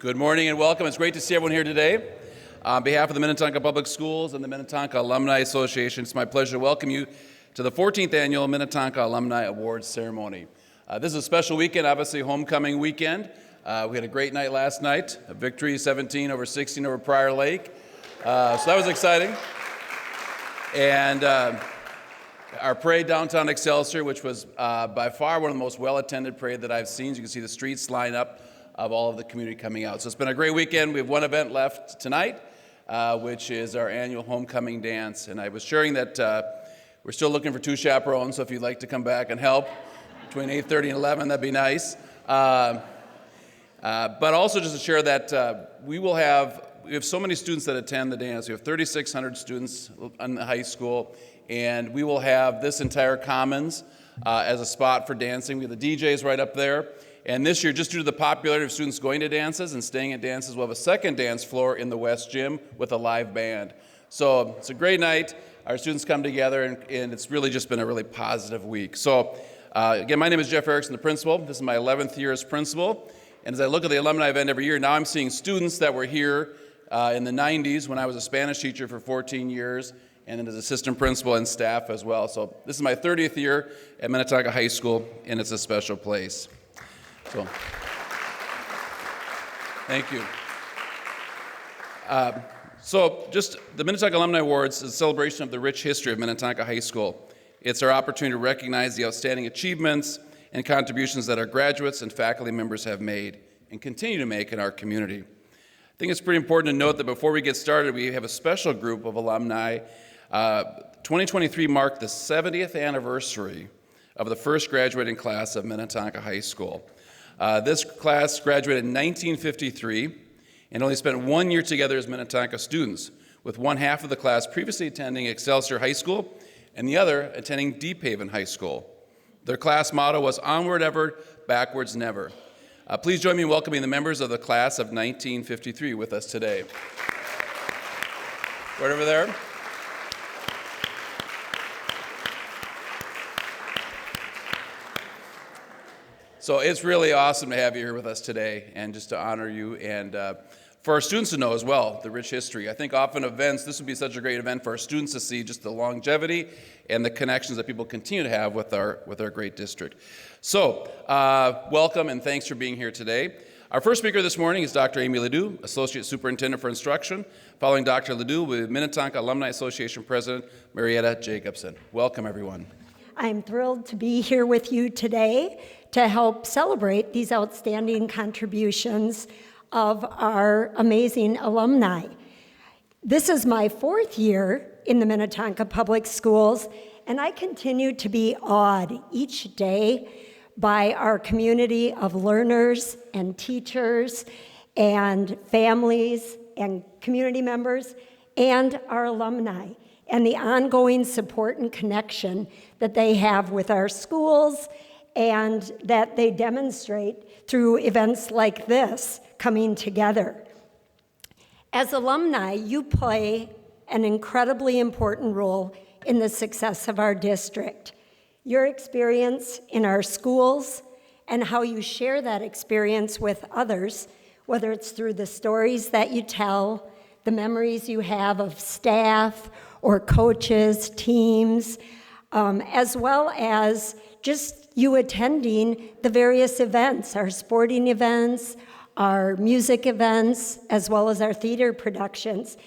Good morning and welcome. It's great to see everyone here today. On behalf of the Minnetonka Public Schools and the Minnetonka Alumni Association, it's my pleasure to welcome you to the 14th Annual Minnetonka Alumni Awards Ceremony. This is a special weekend, obviously homecoming weekend. We had a great night last night, a victory 17-16 over Prior Lake. So that was exciting. And our parade downtown Excelsior, which was by far one of the most well-attended parade that I've seen. As you can see the streets line up of all of the community coming out. So it's been a great weekend. We have one event left tonight, which is our annual homecoming dance. And I was sharing that we're still looking for 2 chaperones, so if you'd like to come back and help between 8:30 and 11, that'd be nice. But also just to share that we have so many students that attend the dance. We have 3,600 students in the high school, and we will have this entire commons as a spot for dancing. We have the DJs right up there. And this year, just due to the popularity of students going to dances and staying at dances, we'll have a second dance floor in the West Gym with a live band. So it's a great night. Our students come together, and it's really just been a really positive week. So again, my name is Jeff Erickson, the principal. This is my 11th year as principal. And as I look at the alumni event every year, now I'm seeing students that were here in the 90s when I was a Spanish teacher for 14 years, and then as assistant principal and staff as well. So this is my 30th year at Minnetonka High School, and it's a special place. So, thank you. So just the Minnetonka Alumni Awards is a celebration of the rich history of Minnetonka High School. It's our opportunity to recognize the outstanding achievements and contributions that our graduates and faculty members have made and continue to make in our community. I think it's pretty important to note that before we get started, we have a special group of alumni. 2023 marked the 70th anniversary of the first graduating class of Minnetonka High School. This class graduated in 1953 and only spent 1 year together as Minnetonka students, with one half of the class previously attending Excelsior High School and the other attending Deep Haven High School. Their class motto was "Onward Ever, Backwards Never." Please join me in welcoming the members of the class of 1953 with us today. Right over there. So it's really awesome to have you here with us today and just to honor you and for our students to know as well the rich history. I think often events, this would be such a great event for our students to see just the longevity and the connections that people continue to have with our great district. So welcome and thanks for being here today. Our first speaker this morning is Dr. Amy Ledoux, Associate Superintendent for Instruction. Following Dr. Ledoux, with Minnetonka Alumni Association President Marietta Jacobson. Welcome, everyone. I'm thrilled to be here with you today to help celebrate these outstanding contributions of our amazing alumni. This is my 4th year in the Minnetonka Public Schools, and I continue to be awed each day by our community of learners and teachers and families and community members and our alumni, and the ongoing support and connection that they have with our schools and that they demonstrate through events like this coming together. As alumni, you play an incredibly important role in the success of our district. Your experience in our schools and how you share that experience with others, whether it's through the stories that you tell, the memories you have of staff or coaches, teams, as well as just you attending the various events, our sporting events, our music events, as well as our theater productions,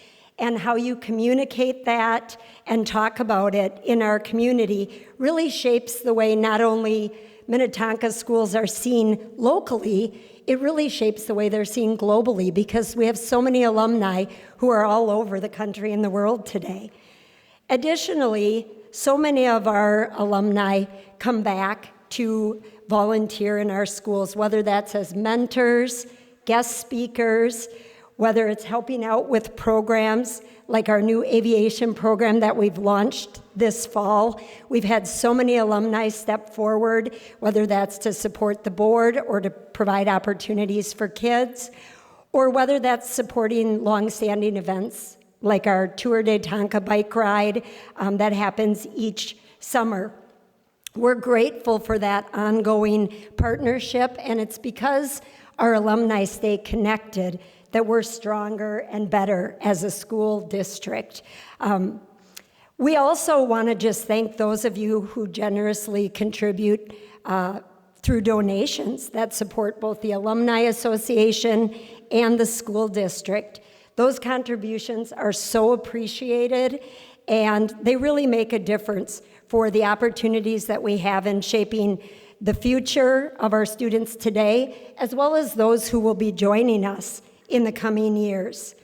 and how you communicate that and talk about it in our community really shapes the way not only Minnetonka schools are seen locally, it really shapes the way they're seen globally because we have so many alumni who are all over the country and the world today. Additionally, so many of our alumni come back to volunteer in our schools, whether that's as mentors, guest speakers, whether it's helping out with programs like our new aviation program that we've launched this fall. We've had so many alumni step forward, whether that's to support the board or to provide opportunities for kids, or whether that's supporting longstanding events like our Tour de Tonka bike ride that happens each summer. We're grateful for that ongoing partnership, and it's because our alumni stay connected, that we're stronger and better as a school district. We also want to just thank those of you who generously contribute through donations that support both the Alumni Association and the school district. Those contributions are so appreciated, and they really make a difference for the opportunities that we have in shaping the future of our students today, as well as those who will be joining us in the coming years.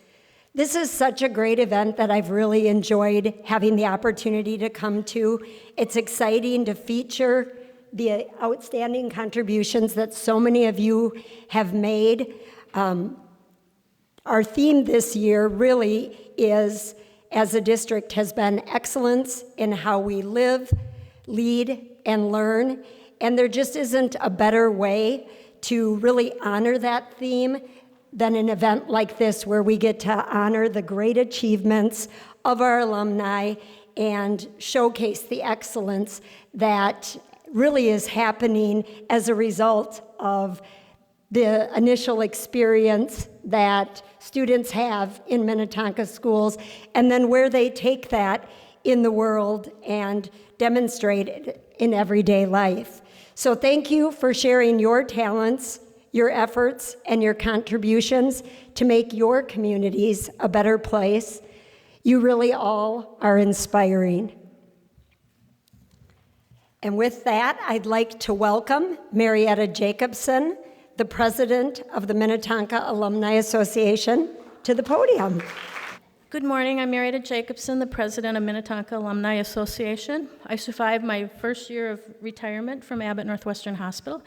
This is such a great event that I've really enjoyed having the opportunity to come to. It's exciting to feature the outstanding contributions that so many of you have made. Our theme this year really is, as a district, has been excellence in how we live, lead, and learn. And there just isn't a better way to really honor that theme than an event like this, where we get to honor the great achievements of our alumni and showcase the excellence that really is happening as a result of the initial experience that students have in Minnetonka schools, and then where they take that in the world and demonstrate it in everyday life. So thank you for sharing your talents, your efforts, and your contributions to make your communities a better place. You really all are inspiring. And with that, I'd like to welcome Marietta Jacobson, the president of the Minnetonka Alumni Association, to the podium. Good morning, I'm Marietta Jacobson, the president of Minnetonka Alumni Association. I survived my first year of retirement from Abbott Northwestern Hospital,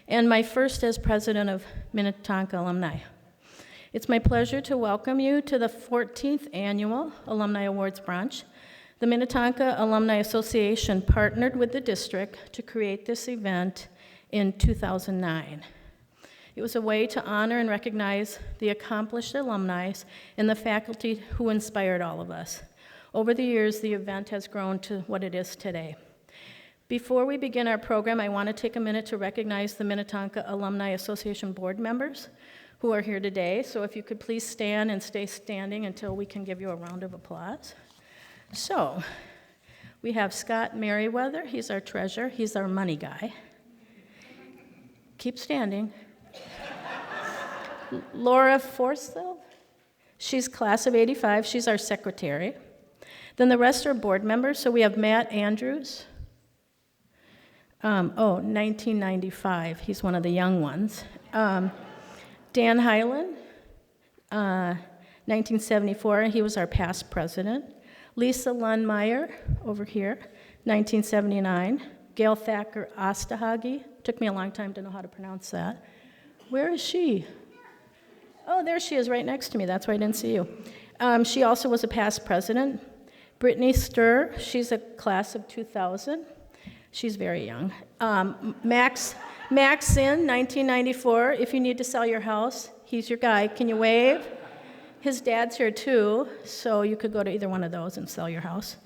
and my first as president of Minnetonka Alumni. It's my pleasure to welcome you to the 14th annual Alumni Awards Brunch. The Minnetonka Alumni Association partnered with the district to create this event in 2009. It was a way to honor and recognize the accomplished alumni and the faculty who inspired all of us. Over the years, the event has grown to what it is today. Before we begin our program, I want to take a minute to recognize the Minnetonka Alumni Association board members who are here today. So if you could please stand and stay standing until we can give you a round of applause. So, we have Scott Meriwether, he's our treasurer, he's our money guy. Keep standing. Laura Forsyth, she's class of '85, she's our secretary. Then the rest are board members, so we have Matt Andrews. 1995, he's one of the young ones. Dan Hyland, 1974, he was our past president. Lisa Lundmeyer, over here, 1979. Gail Thacker Ostahagi, took me a long time to know how to pronounce that. Where is she? Oh, there she is, right next to me, that's why I didn't see you. She also was a past president. Brittany Sturr, she's a class of 2000. She's very young. Max Zinn, 1994, if you need to sell your house, he's your guy. Can you wave? His dad's here too, so you could go to either one of those and sell your house.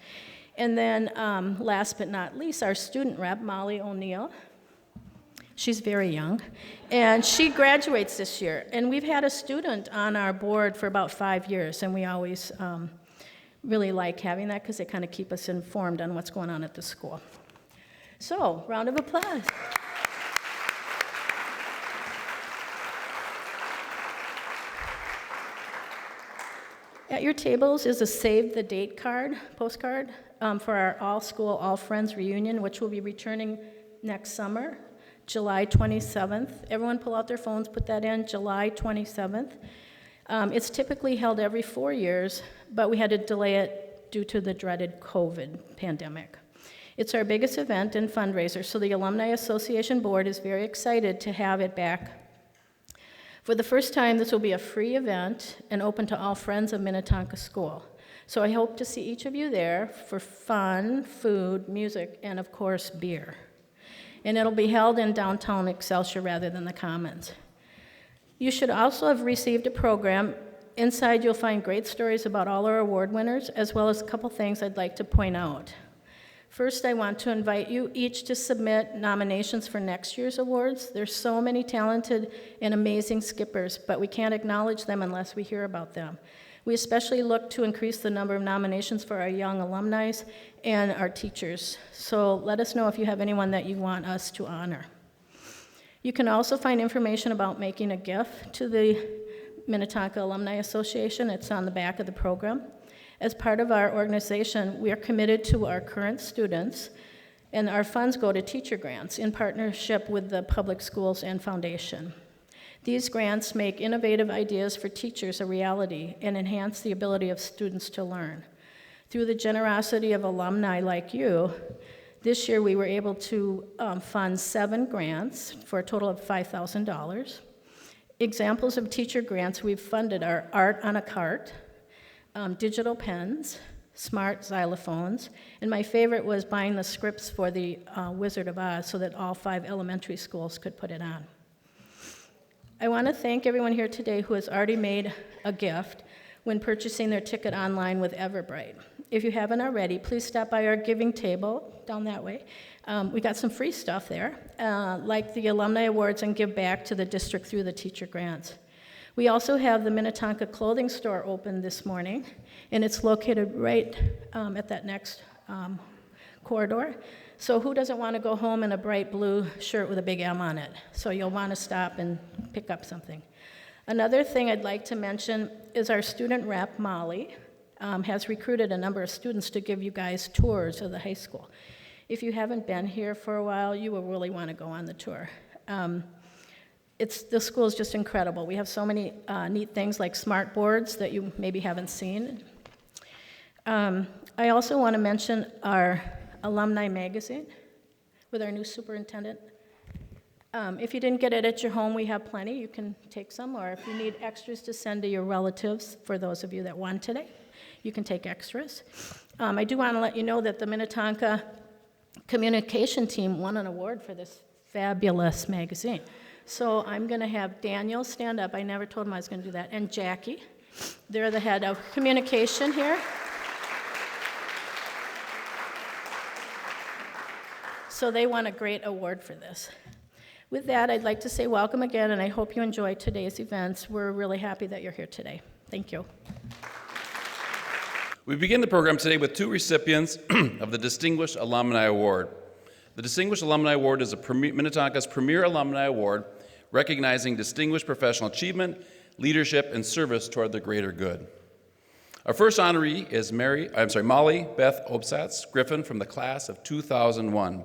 And then last but not least, our student rep, Molly O'Neill. She's very young, and she graduates this year. And we've had a student on our board for about 5 years, and we always really like having that because they kind of keep us informed on what's going on at the school. So, round of applause. At your tables is a save the date postcard for our all school, all friends reunion, which will be returning next summer, July 27th. Everyone pull out their phones, put that in, July 27th. It's typically held every 4 years, but we had to delay it due to the dreaded COVID pandemic. It's our biggest event and fundraiser, so the Alumni Association Board is very excited to have it back. For the first time, this will be a free event and open to all friends of Minnetonka School. So I hope to see each of you there for fun, food, music, and of course, beer. And it'll be held in downtown Excelsior rather than the Commons. You should also have received a program. Inside, you'll find great stories about all our award winners, as well as a couple things I'd like to point out. First, I want to invite you each to submit nominations for next year's awards. There's so many talented and amazing skippers, but we can't acknowledge them unless we hear about them. We especially look to increase the number of nominations for our young alumni and our teachers. So let us know if you have anyone that you want us to honor. You can also find information about making a gift to the Minnetonka Alumni Association. It's on the back of the program. As part of our organization, we are committed to our current students, and our funds go to teacher grants in partnership with the public schools and foundation. These grants make innovative ideas for teachers a reality and enhance the ability of students to learn. Through the generosity of alumni like you, this year we were able to fund 7 grants for a total of $5,000. Examples of teacher grants we've funded are Art on a Cart, digital pens, smart xylophones, and my favorite was buying the scripts for the Wizard of Oz so that all 5 elementary schools could put it on. I want to thank everyone here today who has already made a gift when purchasing their ticket online with Everbright. If you haven't already, please stop by our giving table down that way. We got some free stuff there, like the Alumni Awards, and give back to the district through the teacher grants. We also have the Minnetonka clothing store open this morning, and it's located right at that next corridor. So who doesn't want to go home in a bright blue shirt with a big M on it? So you'll want to stop and pick up something. Another thing I'd like to mention is our student rep, Molly, has recruited a number of students to give you guys tours of the high school. If you haven't been here for a while, you will really want to go on the tour. The school is just incredible. We have so many neat things like smart boards that you maybe haven't seen. I also want to mention our Alumni magazine with our new superintendent. If you didn't get it at your home, we have plenty. You can take some, or if you need extras to send to your relatives, for those of you that won today, you can take extras. I do want to let you know that the Minnetonka communication team won an award for this fabulous magazine. So I'm going to have Daniel stand up. I never told him I was going to do that. And Jackie. They're the head of communication here. So they won a great award for this. With that, I'd like to say welcome again, and I hope you enjoyed today's events. We're really happy that you're here today. Thank you. We begin the program today with 2 recipients of the Distinguished Alumni Award. The Distinguished Alumni Award is Minnetonka's premier alumni award, recognizing distinguished professional achievement, leadership, and service toward the greater good. Our first honoree is Molly Beth Obsatz, Griffin, from the class of 2001.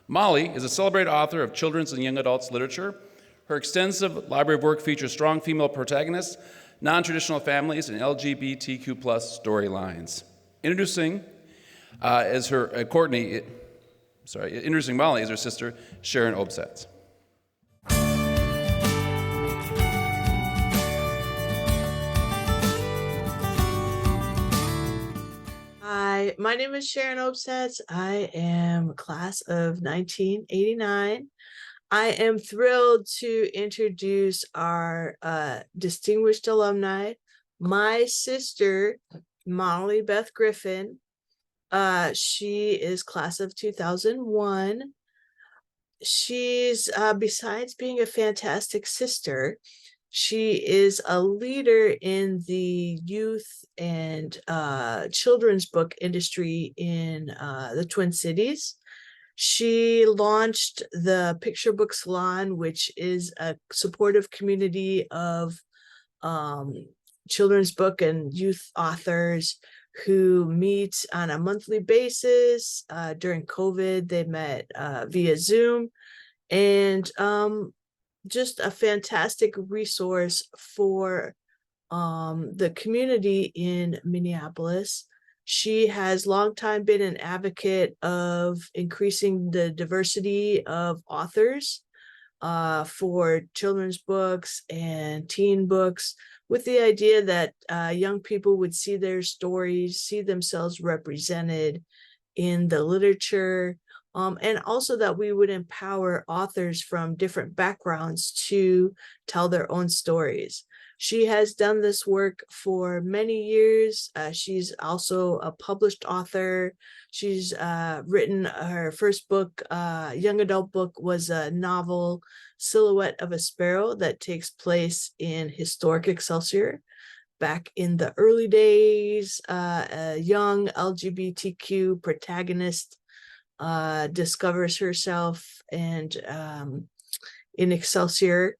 Molly is a celebrated author of children's and young adults literature. Her extensive library of work features strong female protagonists, non-traditional families, and LGBTQ+ storylines. Introducing Molly is her sister, Sharon Obsatz. Hi, my name is Sharon Obsatz. I am class of 1989. I am thrilled to introduce our distinguished alumni, my sister, Molly Beth Griffin. She is class of 2001. She's, besides being a fantastic sister, she is a leader in the youth and children's book industry in the Twin Cities. She launched the Picture Book Salon, which is a supportive community of children's book and youth authors who meet on a monthly basis. During COVID, they met via Zoom, and just a fantastic resource for the community in Minneapolis. She has long time been an advocate of increasing the diversity of authors for children's books and teen books, with the idea that young people would see their stories, see themselves represented in the literature, and also that we would empower authors from different backgrounds to tell their own stories. She has done this work for many years. She's also a published author. She's written her first book, young adult book, was a novel, Silhouette of a Sparrow, that takes place in historic Excelsior. Back in the early days, a young LGBTQ protagonist discovers herself and in Excelsior.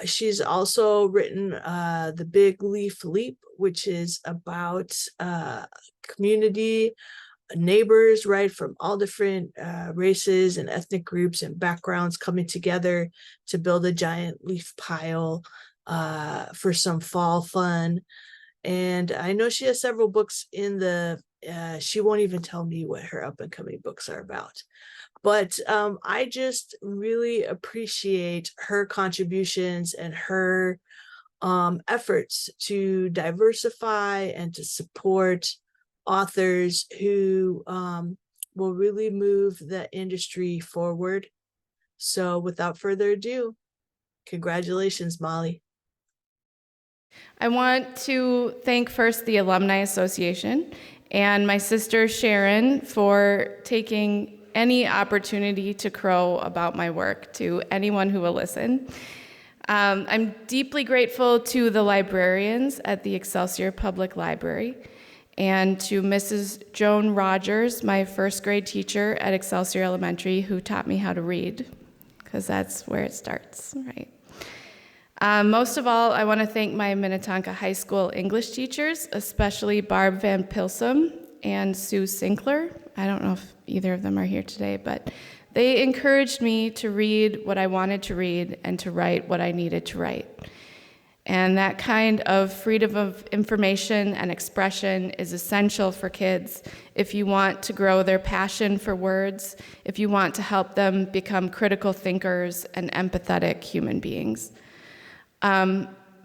She's also written The Big Leaf Leap, which is about community neighbors, right, from all different races and ethnic groups and backgrounds coming together to build a giant leaf pile for some fall fun. And I know she has several books in the, she won't even tell me what her up and coming books are about. But I just really appreciate her contributions and her efforts to diversify and to support authors who will really move the industry forward. So without further ado, congratulations, Molly. I want to thank first the Alumni Association and my sister Sharon for taking any opportunity to crow about my work to anyone who will listen. I'm deeply grateful to the librarians at the Excelsior Public Library and to Mrs. Joan Rogers, my first grade teacher at Excelsior Elementary, who taught me how to read, because that's where it starts, right? Most of all, I want to thank my Minnetonka High School English teachers, especially Barb Van Pilsum and Sue Sinkler. I don't know if either of them are here today, but they encouraged me to read what I wanted to read and to write what I needed to write. And that kind of freedom of information and expression is essential for kids if you want to grow their passion for words, if you want to help them become critical thinkers and empathetic human beings.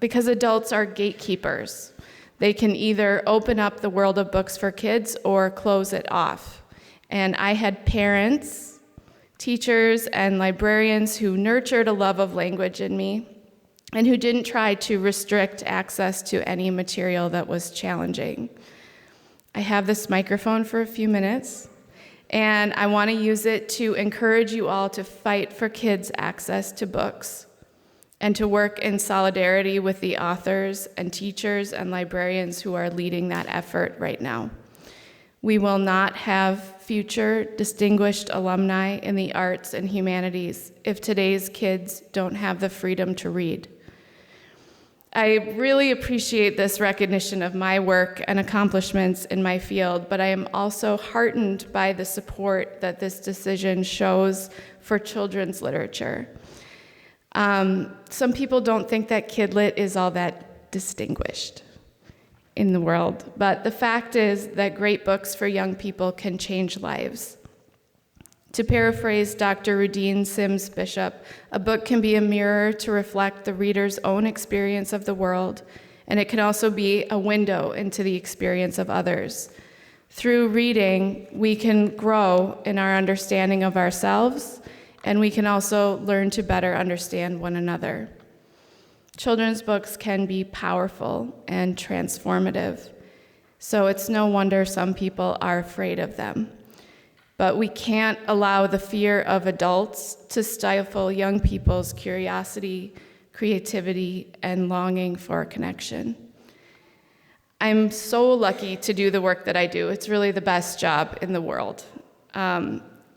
Because adults are gatekeepers. They can either open up the world of books for kids or close it off. And I had parents, teachers, and librarians who nurtured a love of language in me and who didn't try to restrict access to any material that was challenging. I have this microphone for a few minutes, and I want to use it to encourage you all to fight for kids' access to books and to work in solidarity with the authors and teachers and librarians who are leading that effort right now. We will not have future distinguished alumni in the arts and humanities if today's kids don't have the freedom to read. I really appreciate this recognition of my work and accomplishments in my field, but I am also heartened by the support that this decision shows for children's literature. Some people don't think that kidlit is all that distinguished in the world, but the fact is that great books for young people can change lives. To paraphrase Dr. Rogene Sims Bishop, a book can be a mirror to reflect the reader's own experience of the world, and it can also be a window into the experience of others. Through reading, we can grow in our understanding of ourselves, and we can also learn to better understand one another. Children's books can be powerful and transformative, so it's no wonder some people are afraid of them. But we can't allow the fear of adults to stifle young people's curiosity, creativity, and longing for connection. I'm so lucky to do the work that I do. It's really the best job in the world.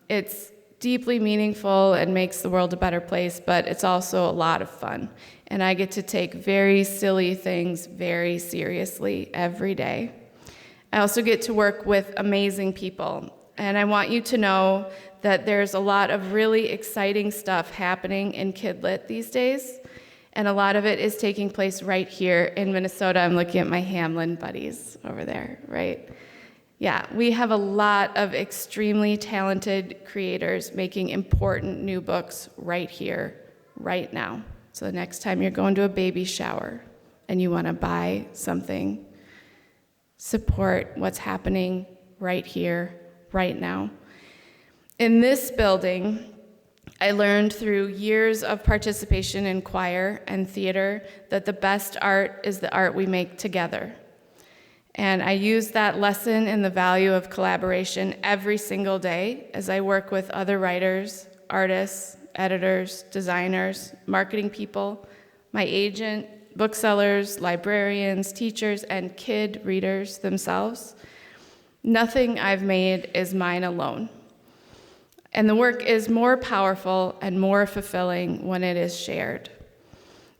It's deeply meaningful and makes the world a better place, but it's also a lot of fun. And I get to take very silly things very seriously every day. I also get to work with amazing people. And I want you to know that there's a lot of really exciting stuff happening in Kidlit these days. And a lot of it is taking place right here in Minnesota. I'm looking at my Hamlin buddies over there, right? Yeah, we have a lot of extremely talented creators making important new books right here, right now. So the next time you're going to a baby shower and you want to buy something, support what's happening right here, right now. In this building, I learned through years of participation in choir and theater that the best art is the art we make together. And I use that lesson in the value of collaboration every single day as I work with other writers, artists, editors, designers, marketing people, my agent, booksellers, librarians, teachers, and kid readers themselves. Nothing I've made is mine alone. And the work is more powerful and more fulfilling when it is shared.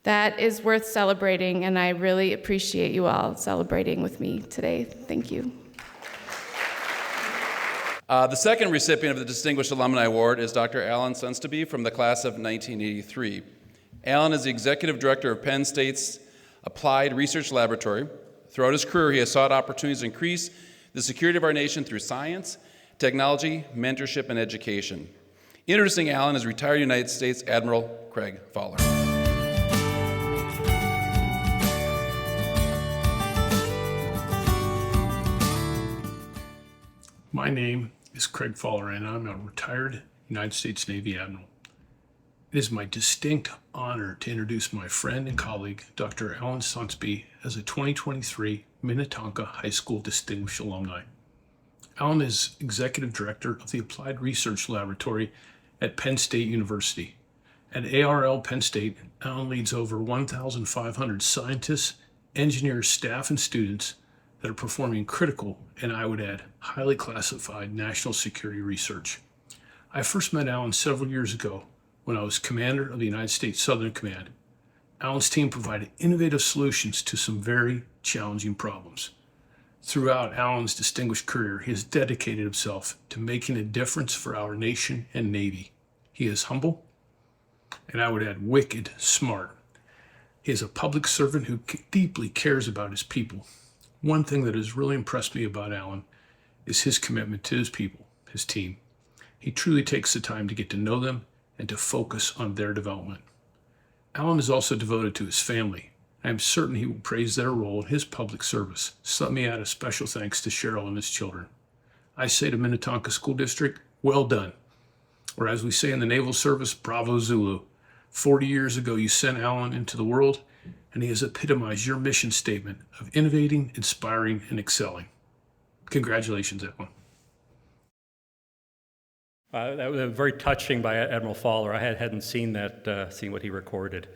That is worth celebrating, and I really appreciate you all celebrating with me today. Thank you. The second recipient of the Distinguished Alumni Award is Dr. Allan Sonsteby from the class of 1983. Allan is the Executive Director of Penn State's Applied Research Laboratory. Throughout his career, he has sought opportunities to increase the security of our nation through science, technology, mentorship, and education. Introducing Allan is retired United States Admiral Craig Fowler. My name is Craig Fowler, and I'm a retired United States Navy Admiral. It is my distinct honor to introduce my friend and colleague, Dr. Allan Sonsteby, as a 2023 Minnetonka High School Distinguished Alumni. Allan is Executive Director of the Applied Research Laboratory at Penn State University. At ARL Penn State, Allan leads over 1,500 scientists, engineers, staff, and students that are performing critical, and I would add, highly classified national security research. I first met Allan several years ago when I was commander of the United States Southern Command. Allan's team provided innovative solutions to some very challenging problems. Throughout Allan's distinguished career, he has dedicated himself to making a difference for our nation and Navy. He is humble, and I would add wicked smart. He is a public servant who deeply cares about his people. One thing that has really impressed me about Allan is his commitment to his people, his team. He truly takes the time to get to know them and to focus on their development. Allan is also devoted to his family. I am certain he will praise their role in his public service. So let me add a special thanks to Cheryl and his children. I say to Minnetonka School District, well done. Or as we say in the Naval Service, bravo Zulu. 40 years ago, you sent Allan into the world, and he has epitomized your mission statement of innovating, inspiring, and excelling. Congratulations, Allan. That was very touching by Admiral Fowler. I hadn't seen what he recorded.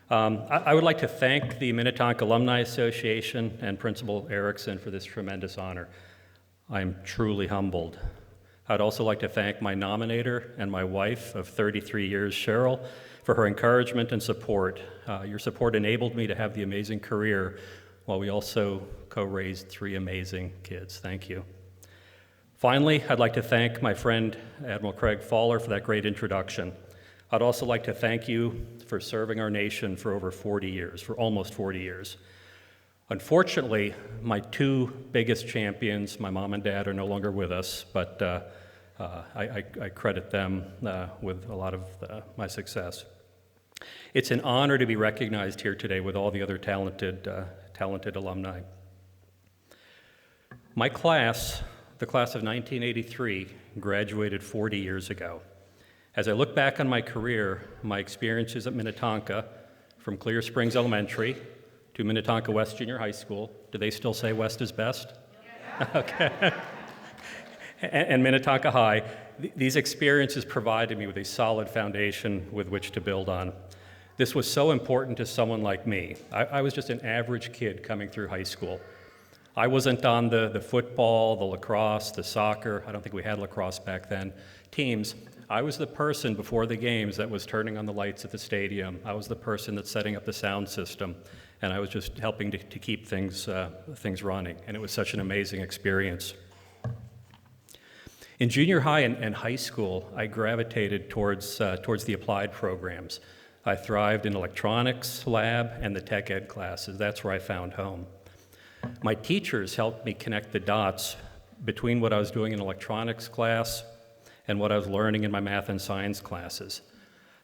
I would like to thank the Minnetonka Alumni Association and Principal Erickson for this tremendous honor. I am truly humbled. I'd also like to thank my nominator and my wife of 33 years, Cheryl, for her encouragement and support. Your support enabled me to have the amazing career while we also co-raised 3 amazing kids. Thank you. Finally, I'd like to thank my friend Admiral Craig Fowler for that great introduction. I'd also like to thank you for serving our nation for over 40 years, for almost 40 years. Unfortunately, my 2 biggest champions, my mom and dad, are no longer with us, but I credit them with a lot of my success. It's an honor to be recognized here today with all the other talented alumni. My class, the class of 1983, graduated 40 years ago. As I look back on my career, my experiences at Minnetonka, from Clear Springs Elementary to Minnetonka West Junior High School, do they still say West is best? Yeah. Okay. And Minnetonka High, these experiences provided me with a solid foundation with which to build on. This was so important to someone like me. I was just an average kid coming through high school. I wasn't on the football, the lacrosse, the soccer, I don't think we had lacrosse back then, teams. I was the person before the games that was turning on the lights at the stadium. I was the person that's setting up the sound system, and I was just helping to keep things running, and it was such an amazing experience. In junior high and high school, I gravitated towards the applied programs. I thrived in electronics lab and the tech ed classes. That's where I found home. My teachers helped me connect the dots between what I was doing in electronics class and what I was learning in my math and science classes.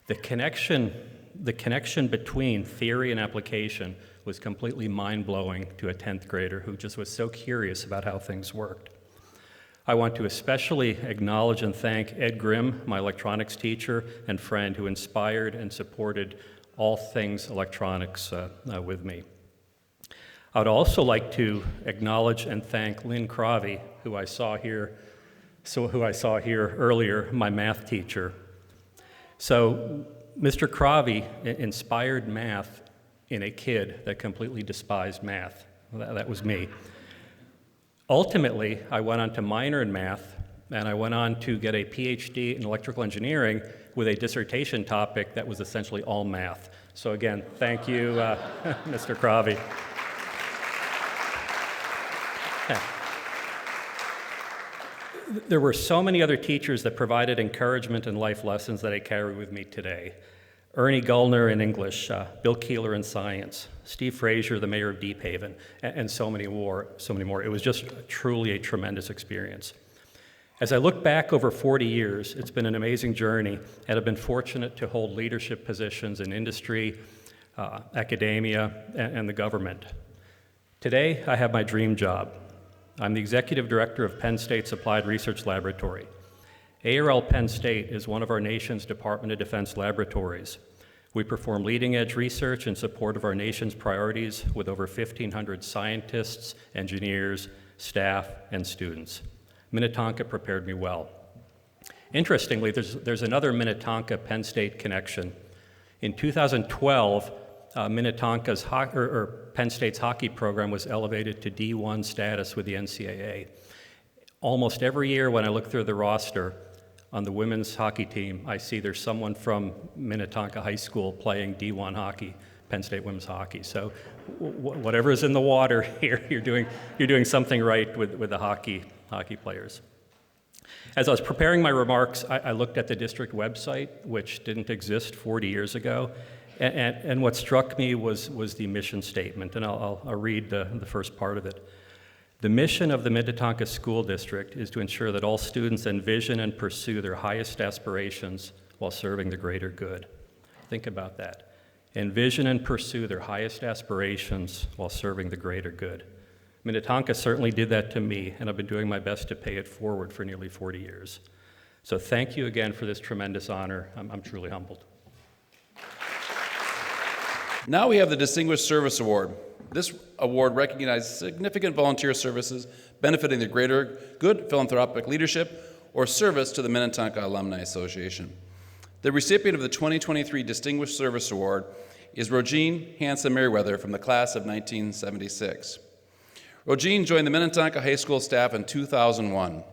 The connection between theory and application was completely mind-blowing to a 10th grader who just was so curious about how things worked. I want to especially acknowledge and thank Ed Grimm, my electronics teacher and friend, who inspired and supported all things electronics with me. I would also like to acknowledge and thank Lynn Cravey, who I saw here earlier, my math teacher. So Mr. Cravey inspired math in a kid that completely despised math. That was me. Ultimately, I went on to minor in math, and I went on to get a PhD in electrical engineering with a dissertation topic that was essentially all math. So again, thank you, Mr. Cravey. There were so many other teachers that provided encouragement and life lessons that I carry with me today. Ernie Gullner in English, Bill Keeler in science, Steve Frazier, the mayor of Deep Haven, and so many more. It was just truly a tremendous experience. As I look back over 40 years, it's been an amazing journey, and I've been fortunate to hold leadership positions in industry, academia, and the government. Today, I have my dream job. I'm the executive director of Penn State's Applied Research Laboratory. ARL Penn State is one of our nation's Department of Defense laboratories. We perform leading-edge research in support of our nation's priorities with over 1,500 scientists, engineers, staff, and students. Minnetonka prepared me well. Interestingly, there's another Minnetonka-Penn State connection. In 2012, Penn State's hockey program was elevated to D1 status with the NCAA. Almost every year when I look through the roster on the women's hockey team, I see there's someone from Minnetonka High School playing D1 hockey, Penn State women's hockey. So whatever is in the water here, you're doing something right with the hockey players. As I was preparing my remarks, I looked at the district website, which didn't exist 40 years ago. And what struck me was the mission statement, and I'll read the first part of it. The mission of the Minnetonka School District is to ensure that all students envision and pursue their highest aspirations while serving the greater good. Think about that. Envision and pursue their highest aspirations while serving the greater good. Minnetonka certainly did that to me, and I've been doing my best to pay it forward for nearly 40 years. So thank you again for this tremendous honor. I'm truly humbled. Now we have the Distinguished Service Award. This award recognizes significant volunteer services benefiting the greater good, philanthropic leadership, or service to the Minnetonka Alumni Association. The recipient of the 2023 Distinguished Service Award is Rogene Hanson Meriwether from the class of 1976. Rogene joined the Minnetonka High School staff in 2001.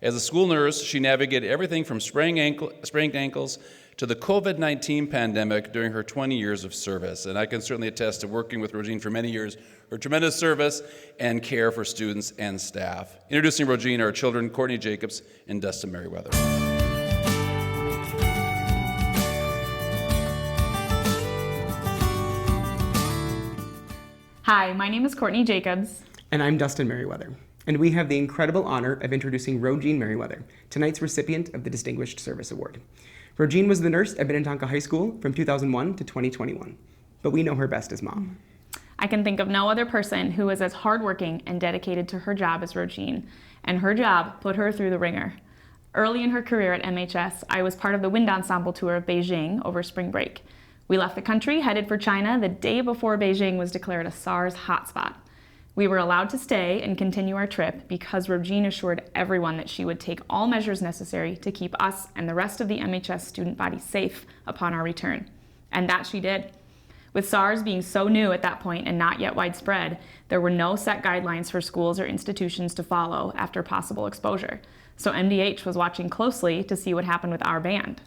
As a school nurse, she navigated everything from sprained ankles to the COVID-19 pandemic during her 20 years of service. And I can certainly attest to working with Rogene for many years, her tremendous service and care for students and staff. Introducing Rogene are children Courtney Jacobs and Dustin Meriwether. Hi, my name is Courtney Jacobs. And I'm Dustin Meriwether. And we have the incredible honor of introducing Rogene Meriwether, tonight's recipient of the Distinguished Service Award. Rogene was the nurse at Minnetonka High School from 2001 to 2021, but we know her best as mom. I can think of no other person who is as hardworking and dedicated to her job as Rogene, and her job put her through the ringer. Early in her career at MHS, I was part of the wind ensemble tour of Beijing over spring break. We left the country, headed for China, the day before Beijing was declared a SARS hotspot. We were allowed to stay and continue our trip because Rogene assured everyone that she would take all measures necessary to keep us and the rest of the MHS student body safe upon our return. And that she did. With SARS being so new at that point and not yet widespread, there were no set guidelines for schools or institutions to follow after possible exposure. So MDH was watching closely to see what happened with our band.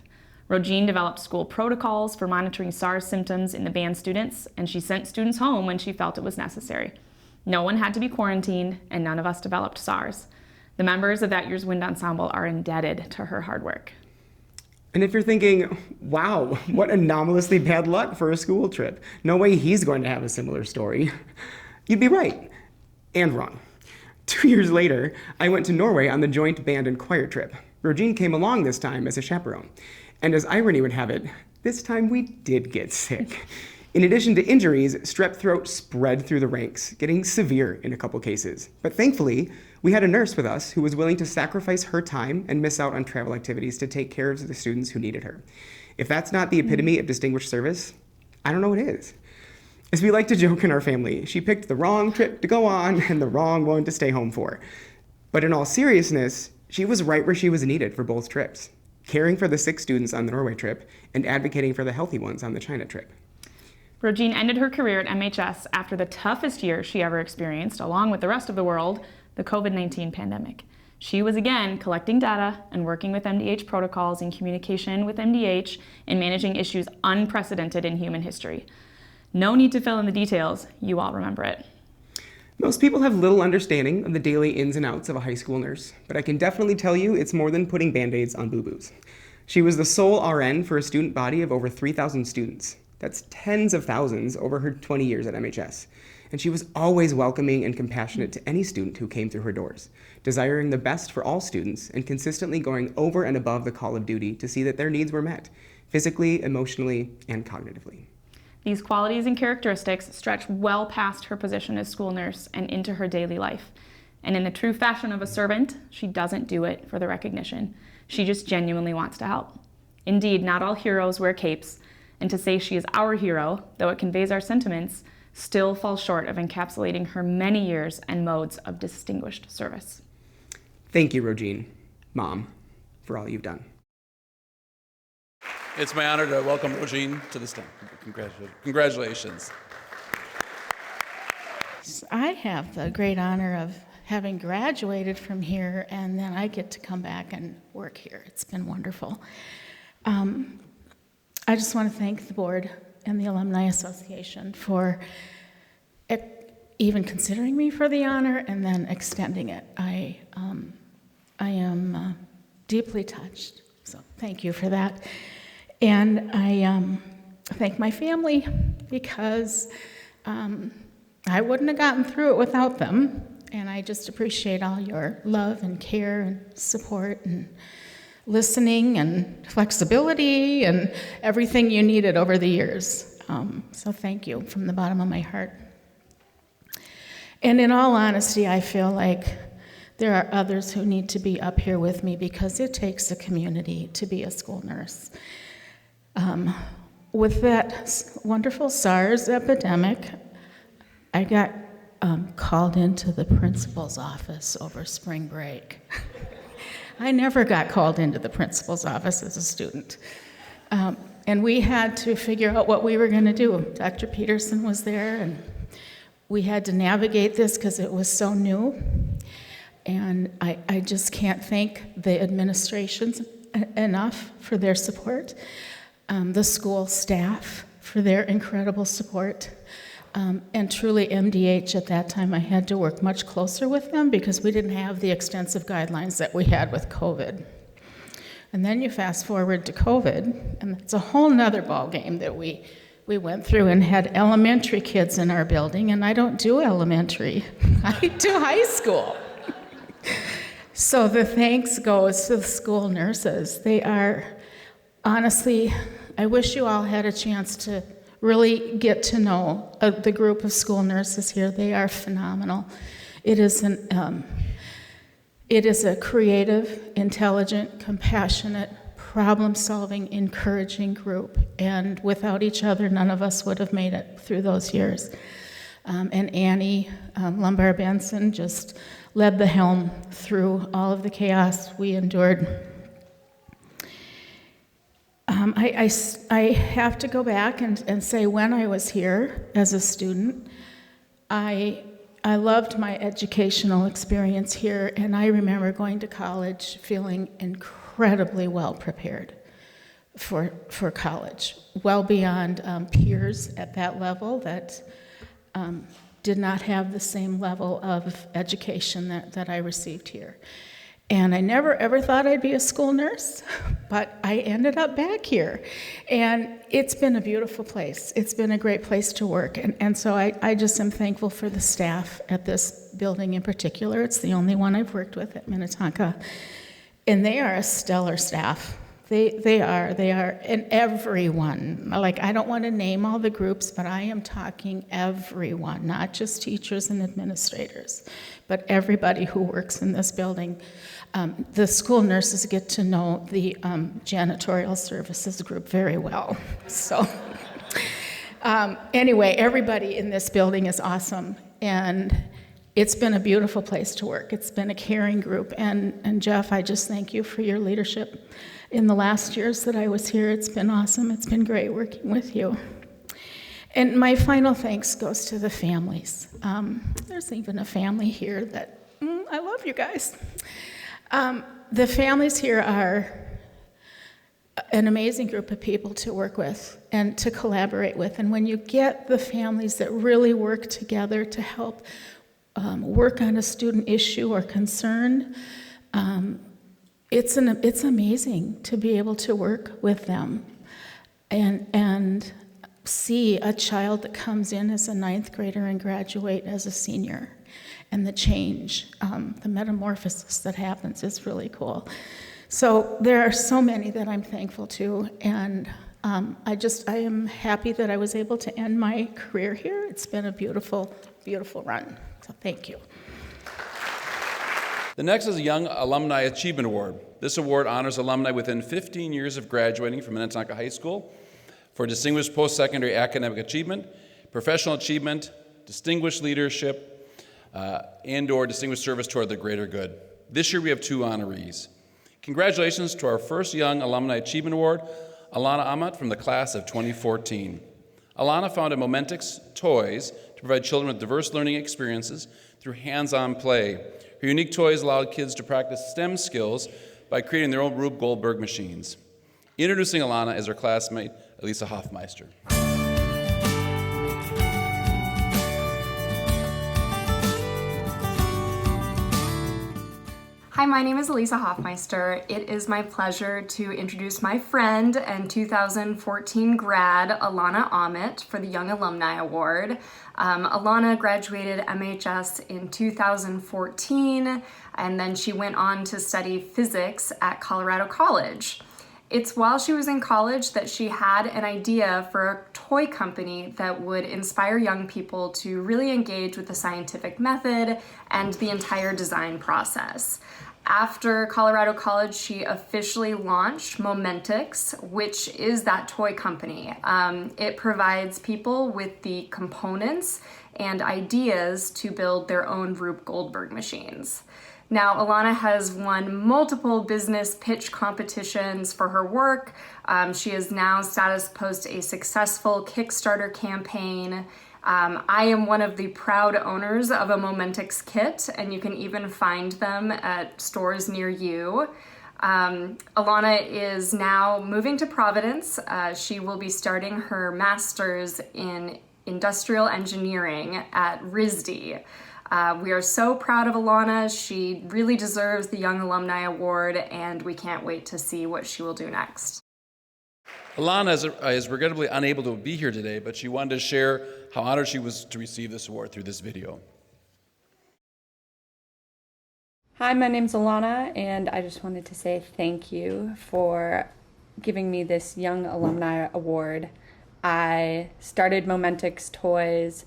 Rogene developed school protocols for monitoring SARS symptoms in the band students, and she sent students home when she felt it was necessary. No one had to be quarantined, and none of us developed SARS. The members of that year's wind ensemble are indebted to her hard work. And if you're thinking, wow, what anomalously bad luck for a school trip. No way he's going to have a similar story. You'd be right, and wrong. 2 years later, I went to Norway on the joint band and choir trip. Rogene came along this time as a chaperone. And as irony would have it, this time we did get sick. In addition to injuries, strep throat spread through the ranks, getting severe in a couple cases. But thankfully, we had a nurse with us who was willing to sacrifice her time and miss out on travel activities to take care of the students who needed her. If that's not the epitome of distinguished service, I don't know what is. As we like to joke in our family, she picked the wrong trip to go on and the wrong one to stay home for. But in all seriousness, she was right where she was needed for both trips, caring for the sick students on the Norway trip and advocating for the healthy ones on the China trip. Rogene ended her career at MHS after the toughest year she ever experienced, along with the rest of the world, the COVID-19 pandemic. She was again collecting data and working with MDH protocols in communication with MDH and managing issues unprecedented in human history. No need to fill in the details, you all remember it. Most people have little understanding of the daily ins and outs of a high school nurse, but I can definitely tell you it's more than putting Band-Aids on boo-boos. She was the sole RN for a student body of over 3,000 students. That's tens of thousands over her 20 years at MHS. And she was always welcoming and compassionate to any student who came through her doors, desiring the best for all students and consistently going over and above the call of duty to see that their needs were met, physically, emotionally, and cognitively. These qualities and characteristics stretch well past her position as school nurse and into her daily life. And in the true fashion of a servant, she doesn't do it for the recognition. She just genuinely wants to help. Indeed, not all heroes wear capes, and to say she is our hero, though it conveys our sentiments, still falls short of encapsulating her many years and modes of distinguished service. Thank you, Rogene, Mom, for all you've done. It's my honor to welcome Rogene to the stand. Congratulations. I have the great honor of having graduated from here, and then I get to come back and work here. It's been wonderful. I just want to thank the board and the Alumni Association for even considering me for the honor and then extending it. I am deeply touched, so thank you for that. And I thank my family because I wouldn't have gotten through it without them. And I just appreciate all your love and care and support and listening and flexibility and everything you needed over the years. So thank you from the bottom of my heart. And in all honesty, I feel like there are others who need to be up here with me because it takes a community to be a school nurse. With that wonderful SARS epidemic, I got called into the principal's office over spring break. I never got called into the principal's office as a student. And we had to figure out what we were going to do. Dr. Peterson was there, and we had to navigate this because it was so new. And I just can't thank the administrations enough for their support, the school staff for their incredible support, and truly MDH at that time. I had to work much closer with them because we didn't have the extensive guidelines that we had with COVID. And then you fast forward to COVID, and it's a whole nother ballgame that we went through and had elementary kids in our building, and I don't do elementary. I do high school. So the thanks goes to the school nurses. They are, honestly, I wish you all had a chance to really get to know the group of school nurses here. They are phenomenal. It is a creative, intelligent, compassionate, problem-solving, encouraging group. And without each other, none of us would have made it through those years. And Annie Lombard-Benson just led the helm through all of the chaos we endured. I have to go back and say when I was here as a student, I loved my educational experience here, and I remember going to college feeling incredibly well prepared for college, well beyond peers at that level that did not have the same level of education that I received here. And I never ever thought I'd be a school nurse, but I ended up back here. And it's been a beautiful place. It's been a great place to work. And so I just am thankful for the staff at this building in particular. It's the only one I've worked with at Minnetonka. And they are a stellar staff. They are, and everyone. Like, I don't want to name all the groups, but I am talking everyone, not just teachers and administrators, but everybody who works in this building. The school nurses get to know the janitorial services group very well. So, anyway, everybody in this building is awesome, and it's been a beautiful place to work. It's been a caring group, and Jeff, I just thank you for your leadership. In the last years that I was here, it's been awesome. It's been great working with you. And my final thanks goes to the families. There's even a family here that, I love you guys. The families here are an amazing group of people to work with and to collaborate with. And when you get the families that really work together to help work on a student issue or concern, it's amazing to be able to work with them and see a child that comes in as a 9th grader and graduate as a senior, and the change, the metamorphosis that happens is really cool. So there are so many that I'm thankful to, and I am happy that I was able to end my career here. It's been a beautiful, beautiful run. So thank you. The next is a Young Alumni Achievement Award. This award honors alumni within 15 years of graduating from Minnetonka High School for distinguished post-secondary academic achievement, professional achievement, distinguished leadership, and/or distinguished service toward the greater good. This year we have 2 honorees. Congratulations to our first Young Alumni Achievement Award, Alana Amat from the class of 2014. Alana founded Momentix Toys to provide children with diverse learning experiences through hands-on play. Her unique toys allowed kids to practice STEM skills by creating their own Rube Goldberg machines. Introducing Alana is her classmate, Elisa Hoffmeister. Hi, my name is Elisa Hoffmeister. It is my pleasure to introduce my friend and 2014 grad, Alana Amit, for the Young Alumni Award. Alana graduated MHS in 2014, and then she went on to study physics at Colorado College. It's while she was in college that she had an idea for a toy company that would inspire young people to really engage with the scientific method and the entire design process. After Colorado College, she officially launched Momentix, which is that toy company. It provides people with the components and ideas to build their own Rube Goldberg machines. Now, Alana has won multiple business pitch competitions for her work. She has now status post a successful Kickstarter campaign. I am one of the proud owners of a Momentix kit, and you can even find them at stores near you. Alana is now moving to Providence. She will be starting her master's in industrial engineering at RISD. We are so proud of Alana. She really deserves the Young Alumni Award, and we can't wait to see what she will do next. Alana is regrettably unable to be here today, but she wanted to share how honored she was to receive this award through this video. Hi, my name's Alana, and I just wanted to say thank you for giving me this Young Alumni Award. I started Momentix Toys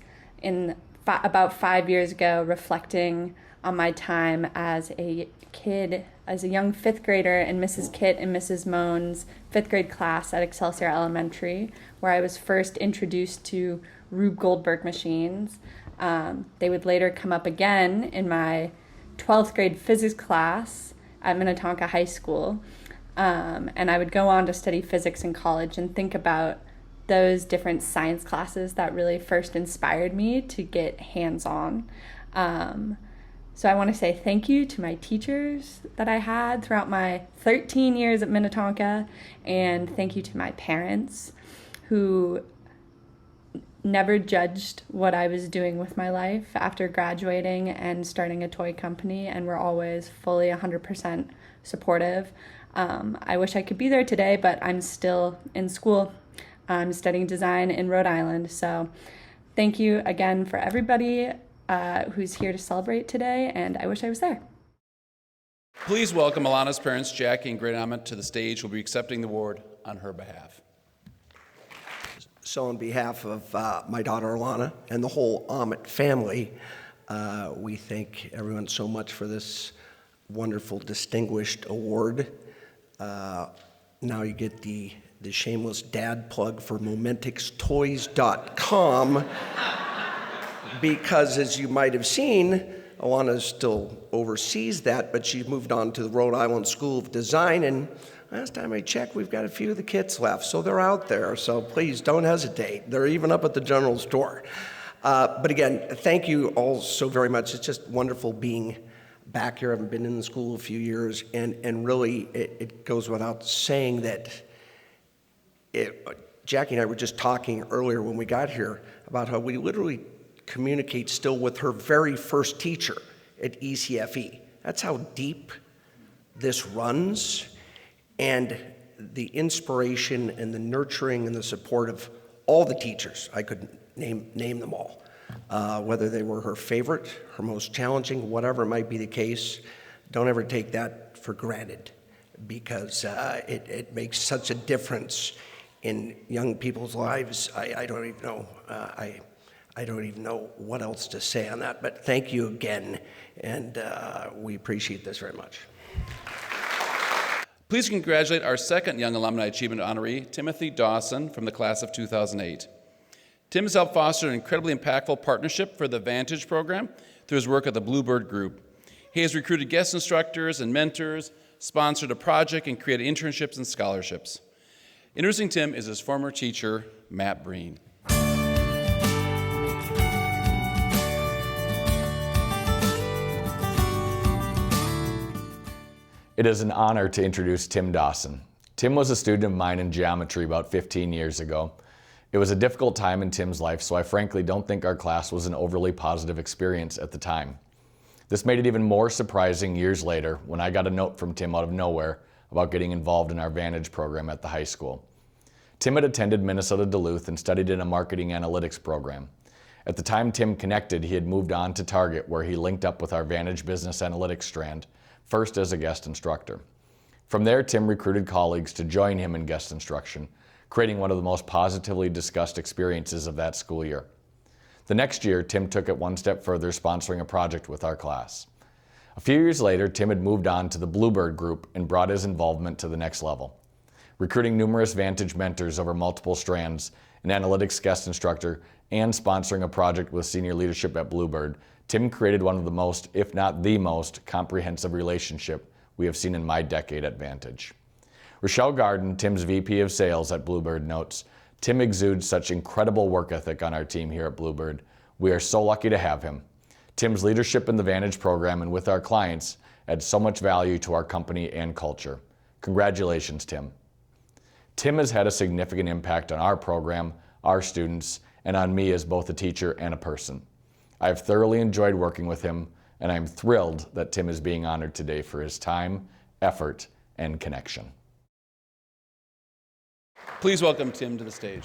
about 5 years ago, reflecting on my time as a kid, as a young 5th grader in Mrs. Kit and Mrs. Moan's 5th grade class at Excelsior Elementary, where I was first introduced to Rube Goldberg machines. They would later come up again in my 12th grade physics class at Minnetonka High School. And I would go on to study physics in college and think about those different science classes that really first inspired me to get hands-on. So I want to say thank you to my teachers that I had throughout my 13 years at Minnetonka, and thank you to my parents who never judged what I was doing with my life after graduating and starting a toy company, and were always fully 100% supportive. I wish I could be there today, but I'm still in school. I'm studying design in Rhode Island, so thank you again for everybody who's here to celebrate today, and I wish I was there. Please welcome Alana's parents, Jackie and Grant Ament, to the stage, who will be accepting the award on her behalf. So on behalf of my daughter Alana and the whole Ament family, we thank everyone so much for this wonderful, distinguished award. Now you get the shameless dad plug for MomentixToys.com because, as you might have seen, Alana still oversees that, but she's moved on to the Rhode Island School of Design, and last time I checked, we've got a few of the kits left, so they're out there, so please don't hesitate. They're even up at the general store. But again, thank you all so very much. It's just wonderful being back here. I haven't been in the school a few years, and really, it goes without saying that Jackie and I were just talking earlier when we got here about how we literally communicate still with her very first teacher at ECFE. That's how deep this runs, and the inspiration and the nurturing and the support of all the teachers. I could name them all, whether they were her favorite, her most challenging, whatever might be the case. Don't ever take that for granted, because it makes such a difference in young people's lives. I don't even know. I don't even know what else to say on that, but thank you again, and we appreciate this very much. Please congratulate our second Young Alumni Achievement honoree, Timothy Dawson, from the class of 2008. Tim has helped foster an incredibly impactful partnership for the Vantage program through his work at the Bluebird Group. He has recruited guest instructors and mentors, sponsored a project, and created internships and scholarships. Introducing Tim is his former teacher, Matt Breen. It is an honor to introduce Tim Dawson. Tim was a student of mine in geometry about 15 years ago. It was a difficult time in Tim's life, so I frankly don't think our class was an overly positive experience at the time. This made it even more surprising years later when I got a note from Tim out of nowhere about getting involved in our Vantage program at the high school. Tim had attended Minnesota Duluth and studied in a marketing analytics program. At the time Tim connected, he had moved on to Target, where he linked up with our Vantage business analytics strand, first as a guest instructor. From there, Tim recruited colleagues to join him in guest instruction, creating one of the most positively discussed experiences of that school year. The next year, Tim took it one step further, sponsoring a project with our class. A few years later, Tim had moved on to the Bluebird Group and brought his involvement to the next level. Recruiting numerous Vantage mentors over multiple strands, an analytics guest instructor, and sponsoring a project with senior leadership at Bluebird, Tim created one of the most, if not the most, comprehensive relationship we have seen in my decade at Vantage. Rochelle Garden, Tim's VP of Sales at Bluebird, notes, Tim exudes such incredible work ethic on our team here at Bluebird. We are so lucky to have him. Tim's leadership in the Vantage program and with our clients adds so much value to our company and culture. Congratulations, Tim. Tim has had a significant impact on our program, our students, and on me as both a teacher and a person. I have thoroughly enjoyed working with him, and I'm thrilled that Tim is being honored today for his time, effort, and connection. Please welcome Tim to the stage.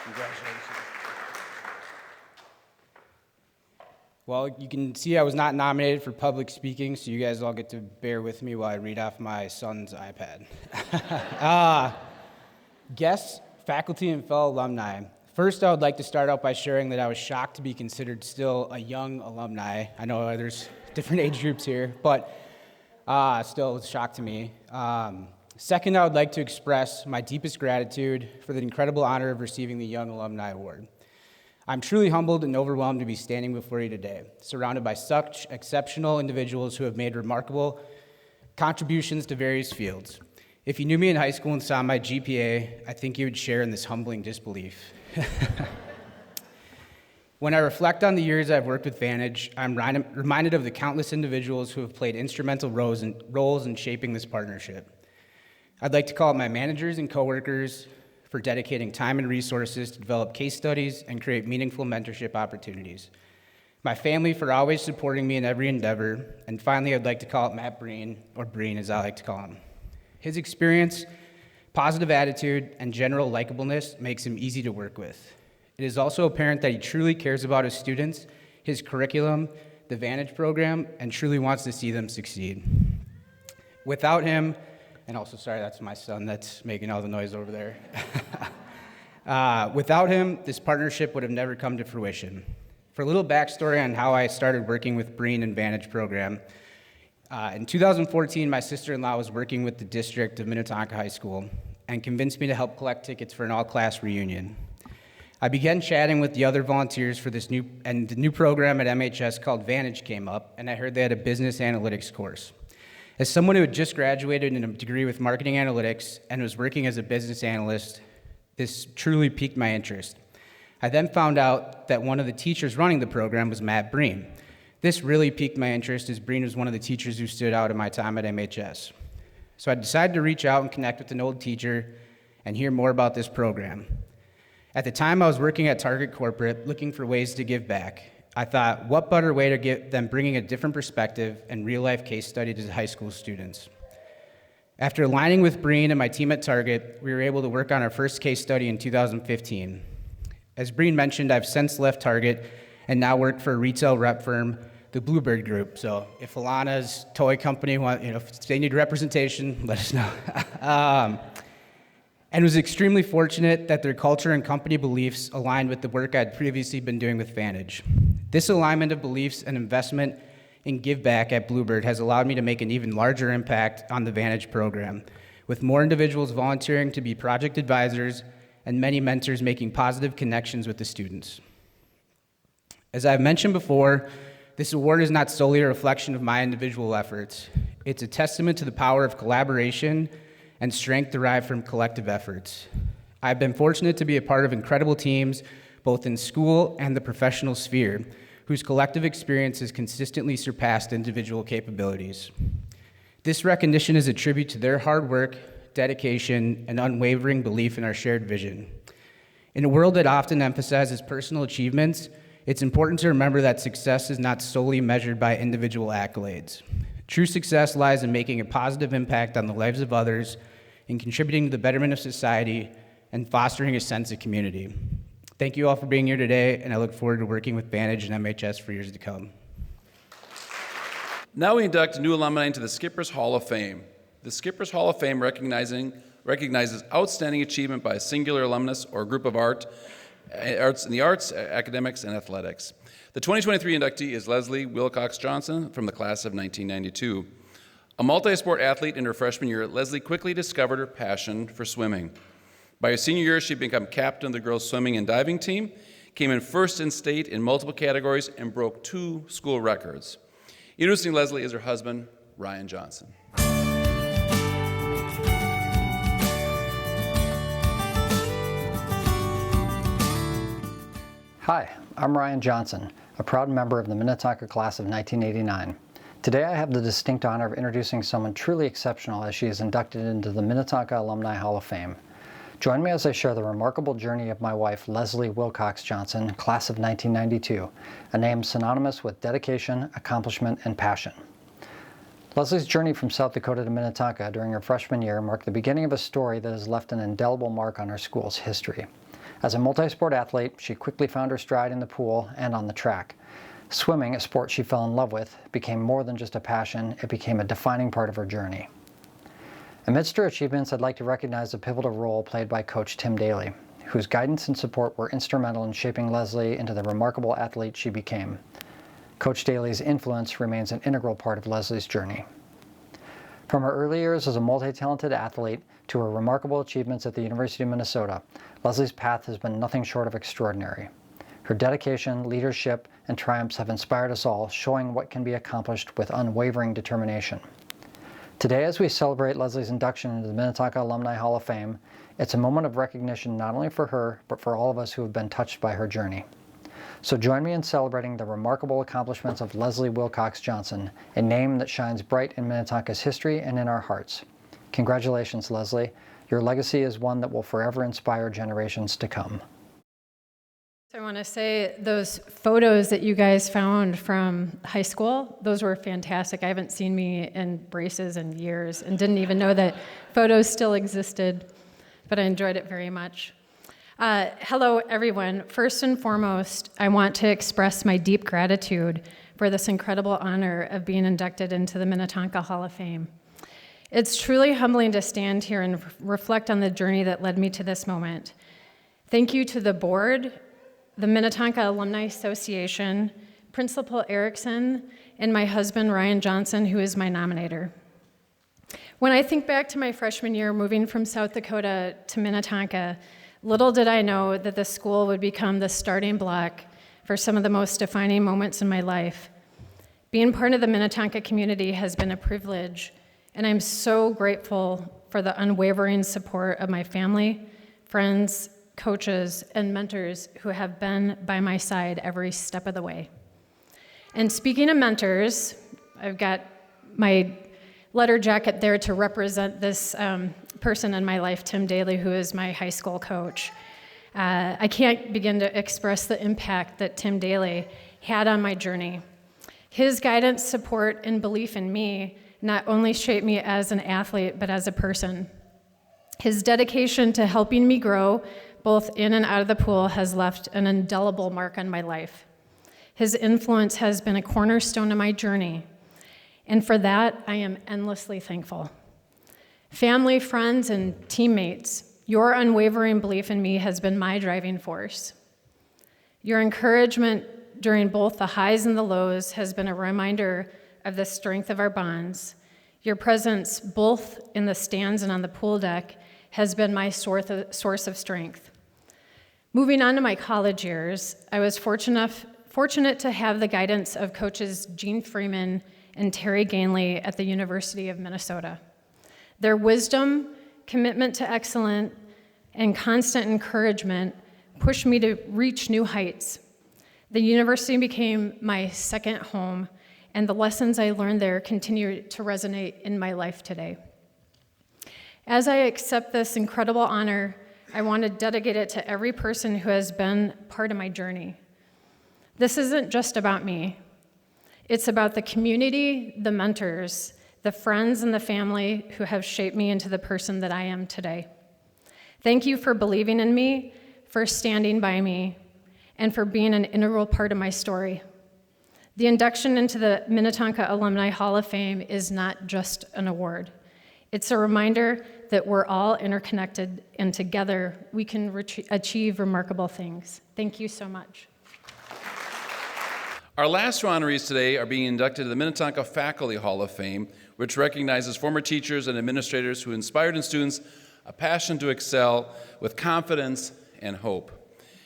Congratulations. Well, you can see I was not nominated for public speaking, so you guys all get to bear with me while I read off my son's iPad. Guests, faculty, and fellow alumni. First, I would like to start out by sharing that I was shocked to be considered still a young alumni. I know there's different age groups here, but still it's a shock to me. Second, I would like to express my deepest gratitude for the incredible honor of receiving the Young Alumni Award. I'm truly humbled and overwhelmed to be standing before you today, surrounded by such exceptional individuals who have made remarkable contributions to various fields. If you knew me in high school and saw my GPA, I think you would share in this humbling disbelief. When I reflect on the years I've worked with Vantage, I'm reminded of the countless individuals who have played instrumental roles in shaping this partnership. I'd like to call out my managers and coworkers for dedicating time and resources to develop case studies and create meaningful mentorship opportunities. My family for always supporting me in every endeavor. And finally, I'd like to call out Matt Breen, or Breen as I like to call him. His experience, positive attitude, and general likableness makes him easy to work with. It is also apparent that he truly cares about his students, his curriculum, the Vantage program, and truly wants to see them succeed. Without him, and also, sorry, that's my son that's making all the noise over there. Without him, this partnership would have never come to fruition. For a little backstory on how I started working with Breen and Vantage program, in 2014, my sister-in-law was working with the district of Minnetonka High School and convinced me to help collect tickets for an all-class reunion. I began chatting with the other volunteers for this new program at MHS called Vantage came up, and I heard they had a business analytics course. As someone who had just graduated in a degree with marketing analytics and was working as a business analyst, this truly piqued my interest. I then found out that one of the teachers running the program was Matt Breen. This really piqued my interest as Breen was one of the teachers who stood out in my time at MHS. So I decided to reach out and connect with an old teacher and hear more about this program. At the time, I was working at Target Corporate looking for ways to give back. I thought, what better way to get them bringing a different perspective and real-life case study to high school students? After aligning with Breen and my team at Target, we were able to work on our first case study in 2015. As Breen mentioned, I've since left Target and now work for a retail rep firm, the Bluebird Group. So if Alana's toy company if they need representation, let us know. And was extremely fortunate that their culture and company beliefs aligned with the work I'd previously been doing with Vantage. This alignment of beliefs and investment in give back at Bluebird has allowed me to make an even larger impact on the Vantage program, with more individuals volunteering to be project advisors and many mentors making positive connections with the students. As I've mentioned before, this award is not solely a reflection of my individual efforts. It's a testament to the power of collaboration and strength derived from collective efforts. I've been fortunate to be a part of incredible teams, both in school and the professional sphere, whose collective experience has consistently surpassed individual capabilities. This recognition is a tribute to their hard work, dedication, and unwavering belief in our shared vision. In a world that often emphasizes personal achievements, it's important to remember that success is not solely measured by individual accolades. True success lies in making a positive impact on the lives of others, in contributing to the betterment of society, and fostering a sense of community. Thank you all for being here today, and I look forward to working with Vantage and MHS for years to come. Now we induct new alumni into the Skippers Hall of Fame. The Skippers Hall of Fame recognizes outstanding achievement by a singular alumnus or group of arts in the arts, academics, and athletics. The 2023 inductee is Leslie Wilcox Johnson from the class of 1992. A multi-sport athlete in her freshman year, Leslie quickly discovered her passion for swimming. By her senior year, she became captain of the girls' swimming and diving team, came in first in state in multiple categories, and broke 2 school records. Introducing Leslie is her husband, Ryan Johnson. Hi, I'm Ryan Johnson, a proud member of the Minnetonka class of 1989. Today I have the distinct honor of introducing someone truly exceptional as she is inducted into the Minnetonka Alumni Hall of Fame. Join me as I share the remarkable journey of my wife, Leslie Wilcox Johnson, class of 1992, a name synonymous with dedication, accomplishment, and passion. Leslie's journey from South Dakota to Minnetonka during her freshman year marked the beginning of a story that has left an indelible mark on our school's history. As a multi-sport athlete, she quickly found her stride in the pool and on the track. Swimming, a sport she fell in love with, became more than just a passion, it became a defining part of her journey. Amidst her achievements, I'd like to recognize the pivotal role played by Coach Tim Daly, whose guidance and support were instrumental in shaping Leslie into the remarkable athlete she became. Coach Daly's influence remains an integral part of Leslie's journey. From her early years as a multi-talented athlete to her remarkable achievements at the University of Minnesota, Leslie's path has been nothing short of extraordinary. Her dedication, leadership, and triumphs have inspired us all, showing what can be accomplished with unwavering determination. Today, as we celebrate Leslie's induction into the Minnetonka Alumni Hall of Fame, it's a moment of recognition not only for her, but for all of us who have been touched by her journey. So join me in celebrating the remarkable accomplishments of Leslie Wilcox Johnson, a name that shines bright in Minnetonka's history and in our hearts. Congratulations, Leslie. Your legacy is one that will forever inspire generations to come. So I want to say those photos that you guys found from high school, those were fantastic. I haven't seen me in braces in years and didn't even know that photos still existed, but I enjoyed it very much. Hello, everyone. First and foremost, I want to express my deep gratitude for this incredible honor of being inducted into the Minnetonka Hall of Fame. It's truly humbling to stand here and reflect on the journey that led me to this moment. Thank you to the board, the Minnetonka Alumni Association, Principal Erickson, and my husband, Ryan Johnson, who is my nominator. When I think back to my freshman year moving from South Dakota to Minnetonka, little did I know that the school would become the starting block for some of the most defining moments in my life. Being part of the Minnetonka community has been a privilege, and I'm so grateful for the unwavering support of my family, friends, coaches, and mentors who have been by my side every step of the way. And speaking of mentors, I've got my letter jacket there to represent this person in my life, Tim Daly, who is my high school coach. I can't begin to express the impact that Tim Daly had on my journey. His guidance, support, and belief in me not only shaped me as an athlete, but as a person. His dedication to helping me grow, both in and out of the pool, has left an indelible mark on my life. His influence has been a cornerstone of my journey, and for that, I am endlessly thankful. Family, friends, and teammates, your unwavering belief in me has been my driving force. Your encouragement during both the highs and the lows has been a reminder of the strength of our bonds. Your presence, both in the stands and on the pool deck, has been my source of strength. Moving on to my college years, I was fortunate to have the guidance of coaches Gene Freeman and Terry Gainley at the University of Minnesota. Their wisdom, commitment to excellence, and constant encouragement pushed me to reach new heights. The university became my second home, and the lessons I learned there continue to resonate in my life today. As I accept this incredible honor, I want to dedicate it to every person who has been part of my journey. This isn't just about me. It's about the community, the mentors, the friends, and the family who have shaped me into the person that I am today. Thank you for believing in me, for standing by me, and for being an integral part of my story. The induction into the Minnetonka Alumni Hall of Fame is not just an award. It's a reminder that we're all interconnected, and together we can achieve remarkable things. Thank you so much. Our last two honorees today are being inducted to the Minnetonka Faculty Hall of Fame, which recognizes former teachers and administrators who inspired in students a passion to excel with confidence and hope.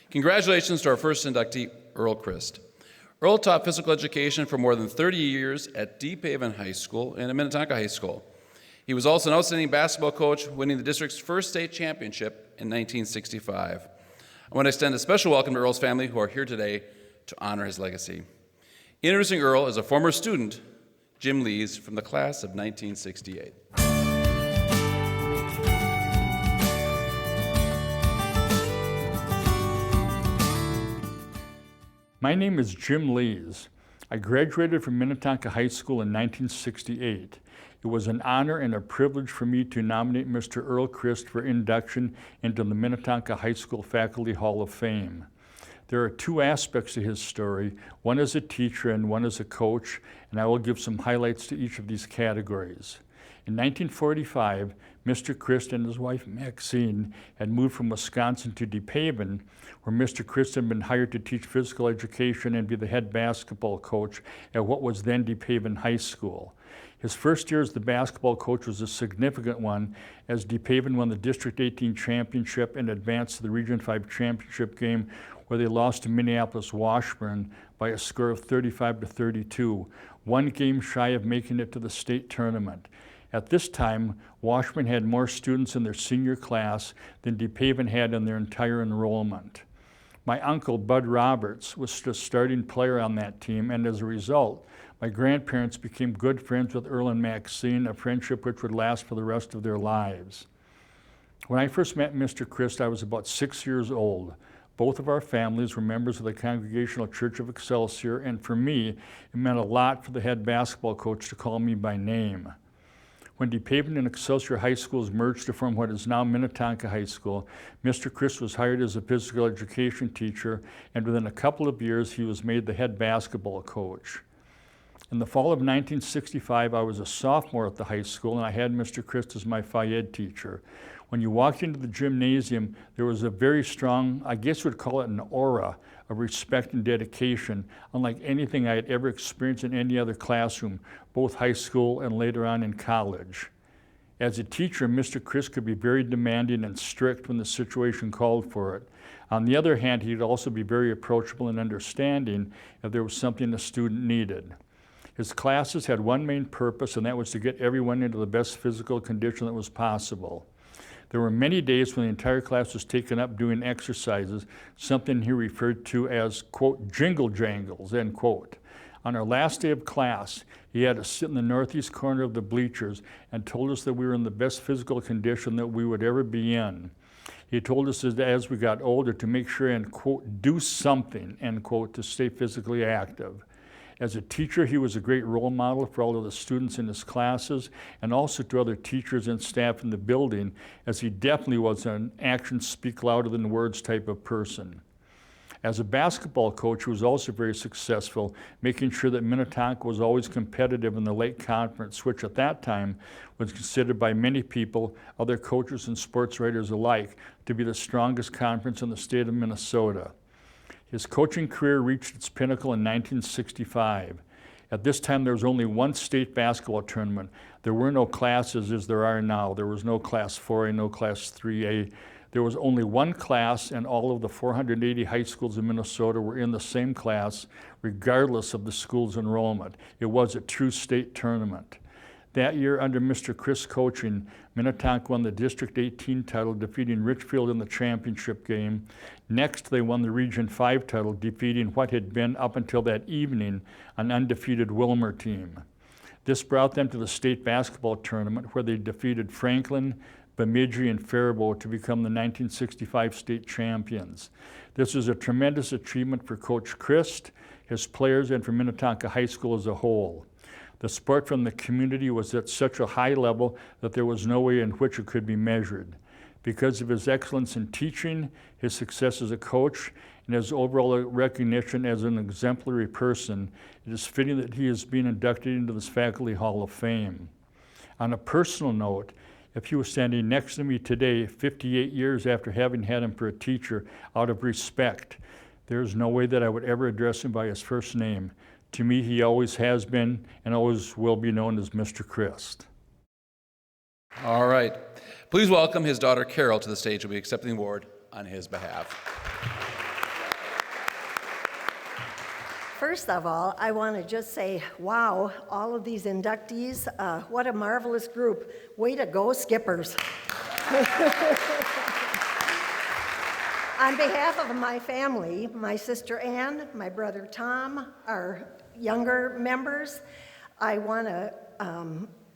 Congratulations to our first inductee, Earl Christ. Earl taught physical education for more than 30 years at Deep Haven High School and at Minnetonka High School. He was also an outstanding basketball coach, winning the district's first state championship in 1965. I want to extend a special welcome to Earl's family who are here today to honor his legacy. Introducing Earl is a former student, Jim Lees, from the class of 1968. My name is Jim Lees. I graduated from Minnetonka High School in 1968. It was an honor and a privilege for me to nominate Mr. Earl Christ for induction into the Minnetonka High School Faculty Hall of Fame. There are two aspects to his story, one as a teacher and one as a coach, and I will give some highlights to each of these categories. In 1945, Mr. Christ and his wife Maxine had moved from Wisconsin to Deep Haven, where Mr. Christ had been hired to teach physical education and be the head basketball coach at what was then Deep Haven High School. His first year as the basketball coach was a significant one, as Deep Haven won the District 18 championship and advanced to the Region 5 championship game, where they lost to Minneapolis Washburn by a score of 35-32, one game shy of making it to the state tournament. At this time, Washburn had more students in their senior class than Deep Haven had in their entire enrollment. My uncle, Bud Roberts, was the starting player on that team, and as a result, my grandparents became good friends with Earl and Maxine, a friendship which would last for the rest of their lives. When I first met Mr. Christ, I was about 6 years old. Both of our families were members of the Congregational Church of Excelsior, and for me, it meant a lot for the head basketball coach to call me by name. When Deep Haven and Excelsior High Schools merged to form what is now Minnetonka High School, Mr. Christ was hired as a physical education teacher, and within a couple of years, he was made the head basketball coach. In the fall of 1965, I was a sophomore at the high school, and I had Mr. Christ as my Phi Ed teacher. When you walked into the gymnasium, there was a very strong, I guess you would call it an aura of respect and dedication, unlike anything I had ever experienced in any other classroom, both high school and later on in college. As a teacher, Mr. Christ could be very demanding and strict when the situation called for it. On the other hand, he'd also be very approachable and understanding if there was something the student needed. His classes had one main purpose, and that was to get everyone into the best physical condition that was possible. There were many days when the entire class was taken up doing exercises, something he referred to as, quote, jingle jangles, end quote. On our last day of class, he had us sit in the northeast corner of the bleachers and told us that we were in the best physical condition that we would ever be in. He told us that as we got older to make sure and, quote, do something, end quote, to stay physically active. As a teacher, he was a great role model for all of the students in his classes and also to other teachers and staff in the building, as he definitely was an actions speak louder than words type of person. As a basketball coach, he was also very successful, making sure that Minnetonka was always competitive in the Lake Conference, which at that time was considered by many people, other coaches and sports writers alike, to be the strongest conference in the state of Minnesota. His coaching career reached its pinnacle in 1965. At this time, there was only one state basketball tournament. There were no classes as there are now. There was no Class 4A, no Class 3A. There was only one class, and all of the 480 high schools in Minnesota were in the same class, regardless of the school's enrollment. It was a true state tournament. That year, under Mr. Christ's coaching, Minnetonka won the District 18 title, defeating Richfield in the championship game. Next, they won the Region 5 title, defeating what had been, up until that evening, an undefeated Wilmer team. This brought them to the state basketball tournament, where they defeated Franklin, Bemidji, and Faribault to become the 1965 state champions. This was a tremendous achievement for Coach Christ, his players, and for Minnetonka High School as a whole. The support from the community was at such a high level that there was no way in which it could be measured. Because of his excellence in teaching, his success as a coach, and his overall recognition as an exemplary person, it is fitting that he is being inducted into this Faculty Hall of Fame. On a personal note, if he was standing next to me today, 58 years after having had him for a teacher, out of respect, there is no way that I would ever address him by his first name. To me, he always has been and always will be known as Mr. Christ. All right. Please welcome his daughter Carol to the stage. Who will be accepting the award on his behalf. First of all, I want to just say, wow, all of these inductees, what a marvelous group. Way to go, Skippers. On behalf of my family, my sister Ann, my brother Tom, our younger members, I want to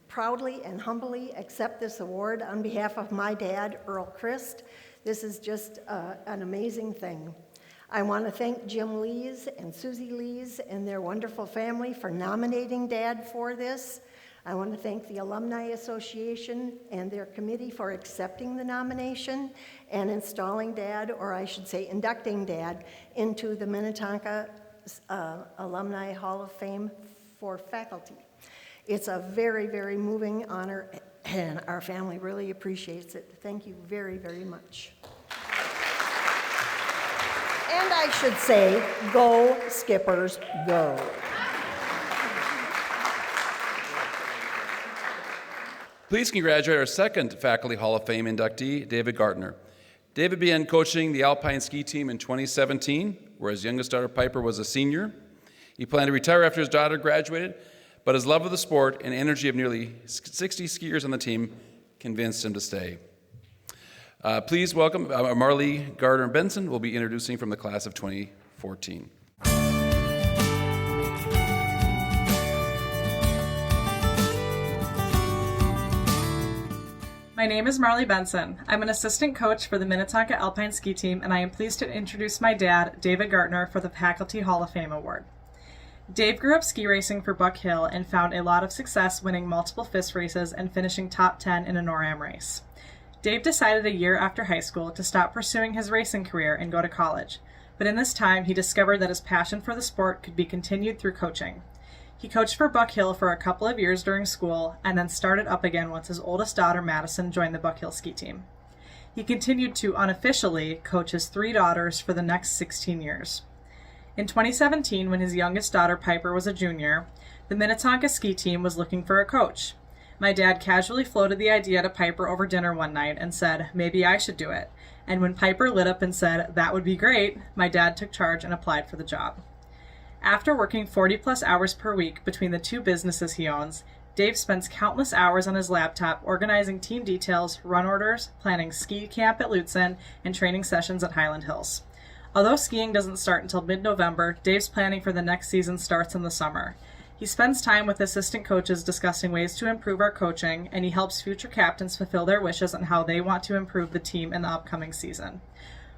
proudly and humbly accept this award on behalf of my dad, Earl Christ. This is just an amazing thing. I want to thank Jim Lees and Susie Lees and their wonderful family for nominating Dad for this. I want to thank the Alumni Association and their committee for accepting the nomination and installing Dad, or I should say inducting Dad, into the Minnetonka Alumni Hall of Fame for faculty. It's a very, very moving honor, and our family really appreciates it. Thank you very, very much. And I should say, go Skippers, go. Please congratulate our second Faculty Hall of Fame inductee, David Gartner. David began coaching the Alpine ski team in 2017, where his youngest daughter, Piper, was a senior. He planned to retire after his daughter graduated, but his love of the sport and energy of nearly 60 skiers on the team convinced him to stay. Please welcome Marley Gardner Benson, will be introducing from the class of 2014. My name is Marley Benson. I'm an assistant coach for the Minnetonka Alpine Ski Team, and I am pleased to introduce my dad, David Gartner, for the Faculty Hall of Fame Award. Dave grew up ski racing for Buck Hill and found a lot of success winning multiple FIS races and finishing top 10 in a NORAM race. Dave decided a year after high school to stop pursuing his racing career and go to college, but in this time he discovered that his passion for the sport could be continued through coaching. He coached for Buck Hill for a couple of years during school and then started up again once his oldest daughter, Madison, joined the Buck Hill ski team. He continued to unofficially coach his 3 daughters for the next 16 years. In 2017, when his youngest daughter, Piper, was a junior, the Minnetonka ski team was looking for a coach. My dad casually floated the idea to Piper over dinner one night and said, maybe I should do it. And when Piper lit up and said, that would be great, my dad took charge and applied for the job. After working 40-plus hours per week between the 2 businesses he owns, Dave spends countless hours on his laptop organizing team details, run orders, planning ski camp at Lutsen, and training sessions at Highland Hills. Although skiing doesn't start until mid-November, Dave's planning for the next season starts in the summer. He spends time with assistant coaches discussing ways to improve our coaching, and he helps future captains fulfill their wishes on how they want to improve the team in the upcoming season.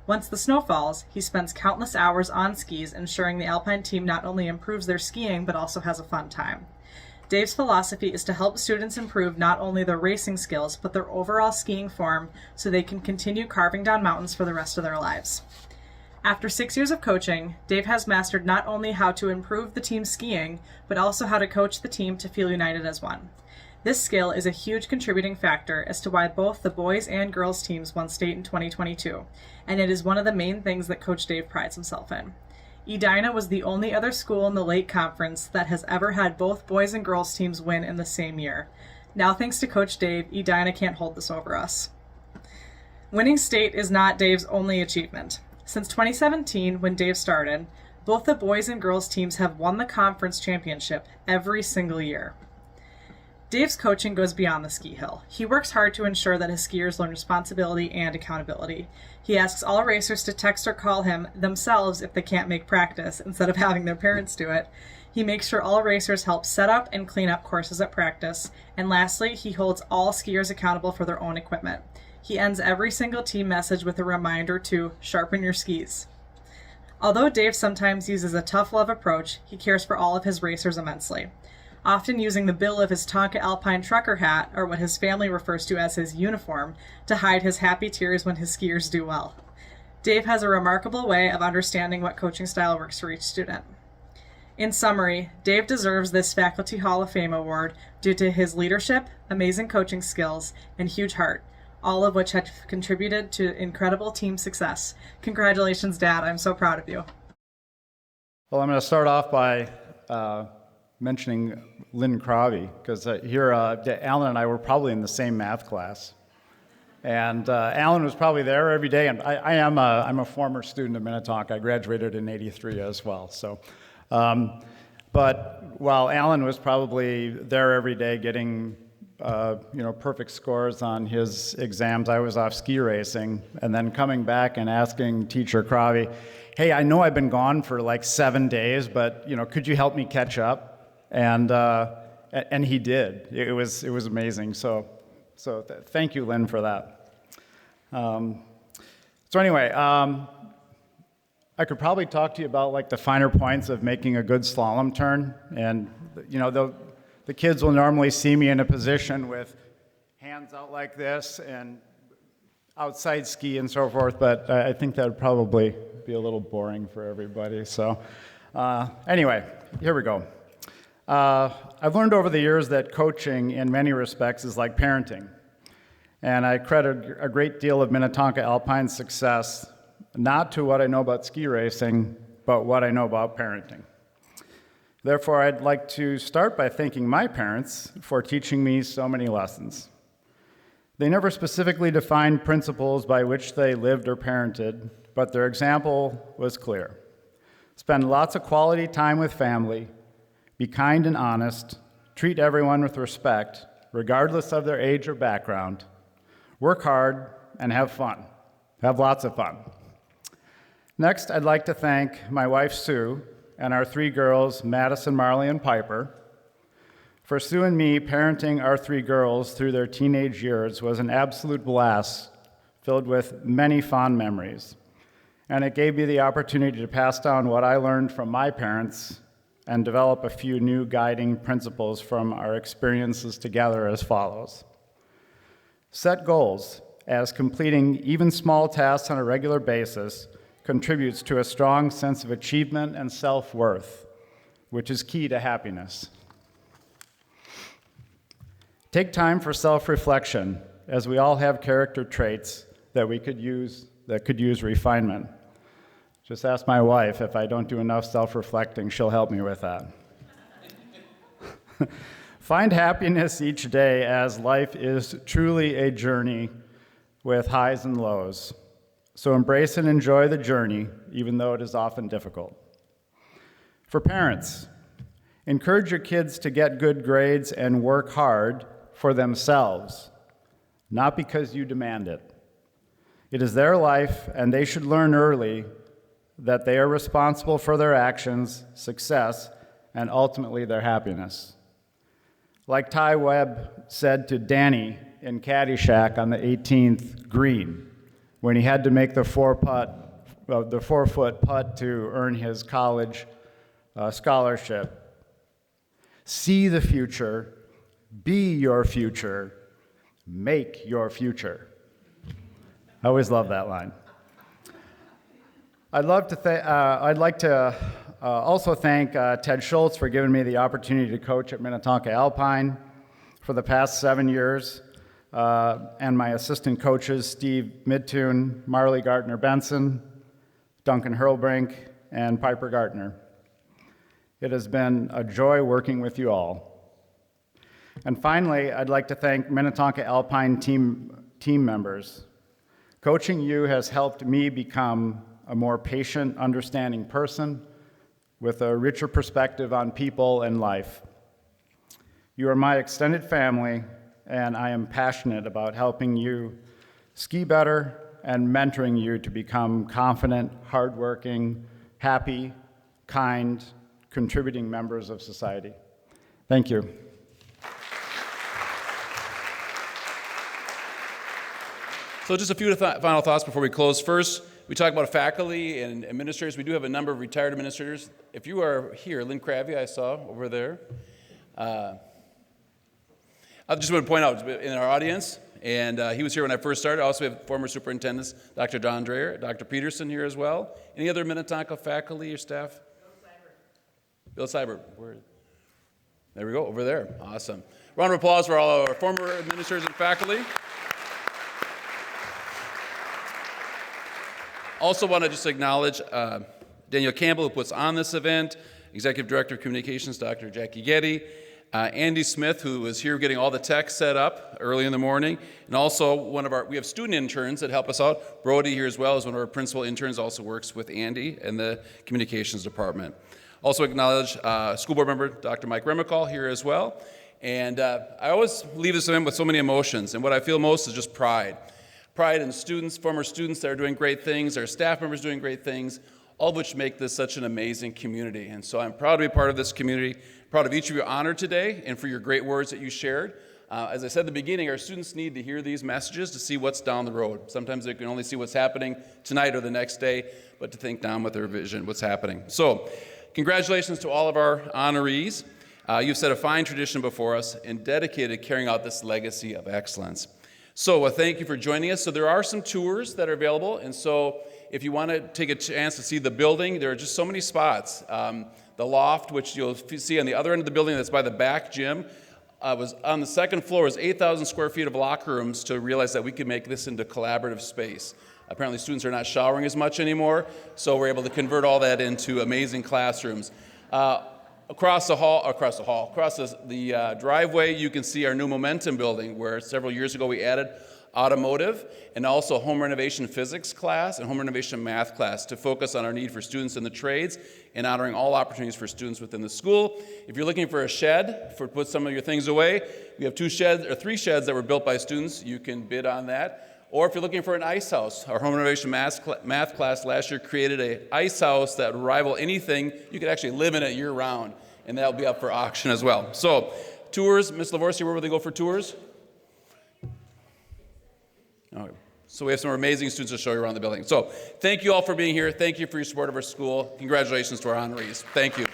Once the snow falls, he spends countless hours on skis ensuring the Alpine team not only improves their skiing but also has a fun time. Dave's philosophy is to help students improve not only their racing skills but their overall skiing form so they can continue carving down mountains for the rest of their lives. After 6 years of coaching, Dave has mastered not only how to improve the team's skiing, but also how to coach the team to feel united as one. This skill is a huge contributing factor as to why both the boys and girls teams won state in 2022, and it is one of the main things that Coach Dave prides himself in. Edina was the only other school in the Lake Conference that has ever had both boys and girls teams win in the same year. Now, thanks to Coach Dave, Edina can't hold this over us. Winning state is not Dave's only achievement. Since 2017, when Dave started, both the boys and girls teams have won the conference championship every single year. Dave's coaching goes beyond the ski hill. He works hard to ensure that his skiers learn responsibility and accountability. He asks all racers to text or call him themselves if they can't make practice, instead of having their parents do it. He makes sure all racers help set up and clean up courses at practice. And lastly, he holds all skiers accountable for their own equipment. He ends every single team message with a reminder to sharpen your skis. Although Dave sometimes uses a tough love approach, he cares for all of his racers immensely, often using the bill of his Tonka Alpine trucker hat, or what his family refers to as his uniform, to hide his happy tears when his skiers do well. Dave has a remarkable way of understanding what coaching style works for each student. In summary, Dave deserves this Faculty Hall of Fame award due to his leadership, amazing coaching skills, and huge heart, all of which have contributed to incredible team success. Congratulations, Dad. I'm so proud of you. Well, I'm going to start off by mentioning Lynn Crawby, because here Allan and I were probably in the same math class. And Allan was probably there every day, and I'm a former student of Minnetonka. I graduated in '83 as well. So, but while Allan was probably there every day getting perfect scores on his exams, I was off ski racing, and then coming back and asking Teacher Crawby, "Hey, I know I've been gone for like 7 days, but could you help me catch up?" And he did. It was amazing. So thank you, Lynn, for that. So anyway, I could probably talk to you about like the finer points of making a good slalom turn, and the kids will normally see me in a position with hands out like this and outside ski and so forth, but I think that would probably be a little boring for everybody. So anyway, here we go. I've learned over the years that coaching in many respects is like parenting, and I credit a great deal of Minnetonka Alpine's success not to what I know about ski racing, but what I know about parenting. Therefore, I'd like to start by thanking my parents for teaching me so many lessons. They never specifically defined principles by which they lived or parented, but their example was clear. Spend lots of quality time with family, be kind and honest, treat everyone with respect, regardless of their age or background, work hard, and have fun. Have lots of fun. Next, I'd like to thank my wife, Sue, and our 3 girls, Madison, Marley, and Piper. For Sue and me, parenting our 3 girls through their teenage years was an absolute blast, filled with many fond memories. And it gave me the opportunity to pass down what I learned from my parents and develop a few new guiding principles from our experiences together as follows. Set goals, as completing even small tasks on a regular basis contributes to a strong sense of achievement and self-worth. which is key to happiness. Take time for self-reflection, as we all have character traits that could use refinement. Just ask my wife. If I don't do enough self-reflecting, she'll help me with that. Find happiness each day, as life is truly a journey with highs and lows. So embrace and enjoy the journey, even though it is often difficult. For parents, encourage your kids to get good grades and work hard for themselves, not because you demand it. It is their life, and they should learn early that they are responsible for their actions, success, and ultimately their happiness. Like Ty Webb said to Danny in Caddyshack on the 18th green, when he had to make the 4-foot putt to earn his college scholarship. See the future, be your future, make your future. I always love that line. I'd like to also thank Ted Schultz for giving me the opportunity to coach at Minnetonka Alpine for the past 7 years, and my assistant coaches, Steve Midtune, Marley Gartner-Benson, Duncan Hurlbrink, and Piper Gartner. It has been a joy working with you all. And finally, I'd like to thank Minnetonka Alpine team members. Coaching you has helped me become a more patient, understanding person with a richer perspective on people and life. You are my extended family, and I am passionate about helping you ski better and mentoring you to become confident, hardworking, happy, kind, contributing members of society. Thank you. So just a few final thoughts before we close. First, we talk about faculty and administrators. We do have a number of retired administrators. If you are here, Lynn Cravey, I saw over there. I just want to point out in our audience, and he was here when I first started. I also have former superintendents, Dr. Don Dreyer, Dr. Peterson here as well. Any other Minnetonka faculty or staff? Bill Seibert. There we go, over there. Awesome. Round of applause for all our former administrators and faculty. Also want to just acknowledge Daniel Campbell, who puts on this event, Executive Director of Communications, Dr. Jackie Getty, Andy Smith, who was here getting all the tech set up early in the morning, and also we have student interns that help us out. Brody here as well is one of our principal interns, also works with Andy in the Communications Department. Also acknowledge school board member Dr. Mike Remicall here as well. And I always leave this event with so many emotions, and what I feel most is just pride. Pride in students, former students that are doing great things, our staff members doing great things, all of which make this such an amazing community. And so I'm proud to be part of this community, proud of each of you honored today, and for your great words that you shared. As I said at the beginning, our students need to hear these messages to see what's down the road. Sometimes they can only see what's happening tonight or the next day, but to think down with their vision, what's happening. So, congratulations to all of our honorees. You've set a fine tradition before us and dedicated to carrying out this legacy of excellence. So thank you for joining us. So there are some tours that are available, and so if you want to take a chance to see the building, there are just so many spots. The loft, which you'll see on the other end of the building, that's by the back gym, was on the second floor, was 8,000 square feet of locker rooms to realize that we could make this into collaborative space. Apparently students are not showering as much anymore, so we're able to convert all that into amazing classrooms. Across the driveway, you can see our new Momentum building, where several years ago we added automotive and also home renovation physics class and home renovation math class to focus on our need for students in the trades and honoring all opportunities for students within the school. If you're looking for a shed to put some of your things away, we have 3 sheds that were built by students. You can bid on that. Or if you're looking for an ice house, our home renovation math class last year created an ice house that would rival anything. You could actually live in it year-round, and that'll be up for auction as well. So, tours, Ms. Lavorsi, where will they go for tours? Okay. So we have some amazing students to show you around the building. So, thank you all for being here. Thank you for your support of our school. Congratulations to our honorees. Thank you.